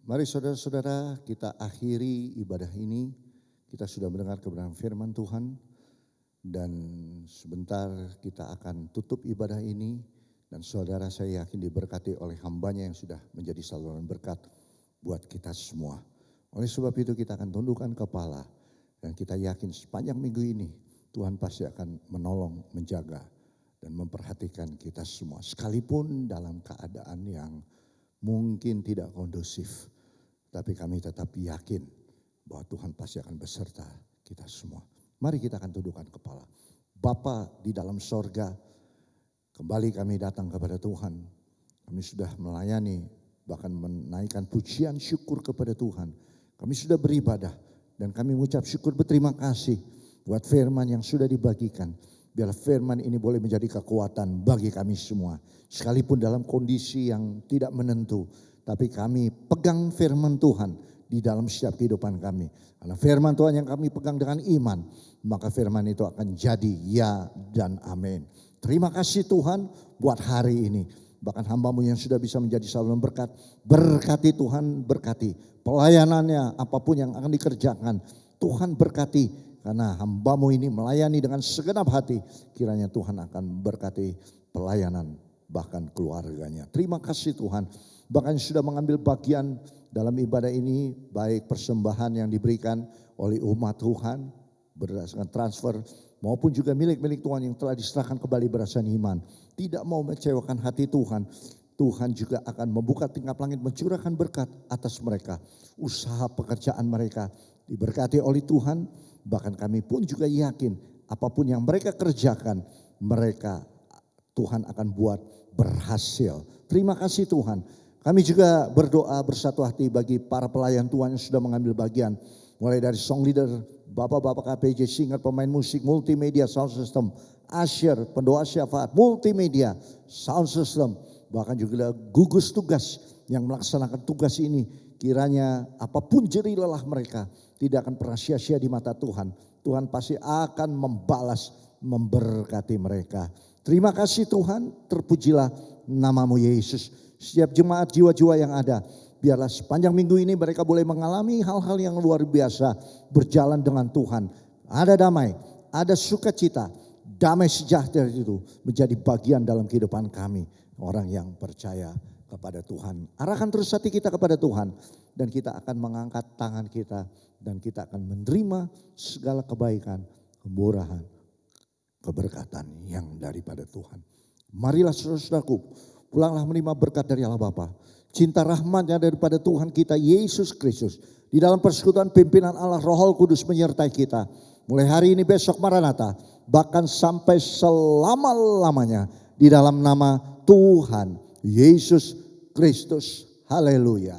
Mari saudara-saudara, kita akhiri ibadah ini. Kita sudah mendengar kebenaran firman Tuhan dan sebentar kita akan tutup ibadah ini. Dan saudara, saya yakin diberkati oleh hambanya yang sudah menjadi saluran berkat buat kita semua. Oleh sebab itu kita akan tundukkan kepala dan kita yakin sepanjang minggu ini Tuhan pasti akan menolong, menjaga dan memperhatikan kita semua. Sekalipun dalam keadaan yang mungkin tidak kondusif, tapi kami tetap yakin bahwa Tuhan pasti akan beserta kita semua. Mari kita akan tundukkan kepala. Bapa di dalam sorga, kembali kami datang kepada Tuhan. Kami sudah melayani, bahkan menaikkan pujian syukur kepada Tuhan. Kami sudah beribadah dan kami mengucap syukur berterima kasih buat firman yang sudah dibagikan. Biarlah firman ini boleh menjadi kekuatan bagi kami semua. Sekalipun dalam kondisi yang tidak menentu, tapi kami pegang firman Tuhan di dalam setiap kehidupan kami. Karena firman Tuhan yang kami pegang dengan iman, maka firman itu akan jadi ya dan amin. Terima kasih Tuhan buat hari ini. Bahkan hamba-Mu yang sudah bisa menjadi saluran berkat, berkati Tuhan, berkati pelayanannya, apapun yang akan dikerjakan. Tuhan berkati, karena hamba-Mu ini melayani dengan segenap hati. Kiranya Tuhan akan berkati pelayanan, bahkan keluarganya. Terima kasih Tuhan. Bahkan sudah mengambil bagian dalam ibadah ini, baik persembahan yang diberikan oleh umat Tuhan berdasarkan transfer maupun juga milik-milik Tuhan yang telah diserahkan kembali berdasarkan iman. Tidak mau mengecewakan hati Tuhan. Tuhan juga akan membuka tingkap langit, mencurahkan berkat atas mereka. Usaha pekerjaan mereka diberkati oleh Tuhan. Bahkan kami pun juga yakin apapun yang mereka kerjakan, mereka Tuhan akan buat berhasil. Terima kasih Tuhan. Kami juga berdoa bersatu hati bagi para pelayan Tuhan yang sudah mengambil bagian. Mulai dari song leader, bapak-bapak KPJ, singer, pemain musik, multimedia, sound system, usher, pendoa syafaat, multimedia, sound system. Bahkan juga gugus tugas yang melaksanakan tugas ini. Kiranya apapun jerih lelah mereka tidak akan pernah sia-sia di mata Tuhan. Tuhan pasti akan membalas, memberkati mereka. Terima kasih Tuhan, terpujilah nama-Mu Yesus. Setiap jemaat jiwa-jiwa yang ada, biarlah sepanjang minggu ini mereka boleh mengalami hal-hal yang luar biasa, berjalan dengan Tuhan. Ada damai, ada sukacita, damai sejahtera itu menjadi bagian dalam kehidupan kami. Orang yang percaya kepada Tuhan. Arahkan terus hati kita kepada Tuhan. Dan kita akan mengangkat tangan kita. Dan kita akan menerima segala kebaikan, kemurahan, keberkatan yang daripada Tuhan. Marilah saudara-saudaraku, pulanglah menerima berkat dari Allah Bapa. Cinta rahmatnya daripada Tuhan kita Yesus Kristus. Di dalam persekutuan pimpinan Allah Roh Kudus menyertai kita. Mulai hari ini, besok, Maranatha. Bahkan sampai selama-lamanya. Di dalam nama Tuhan Yesus Kristus. Haleluya.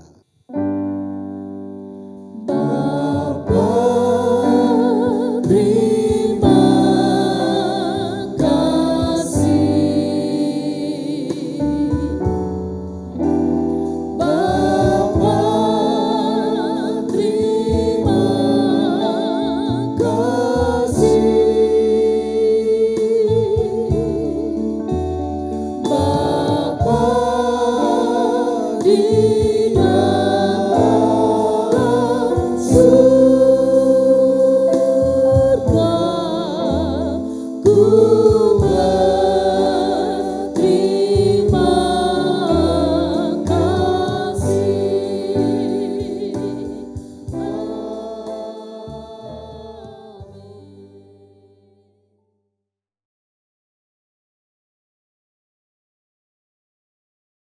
diri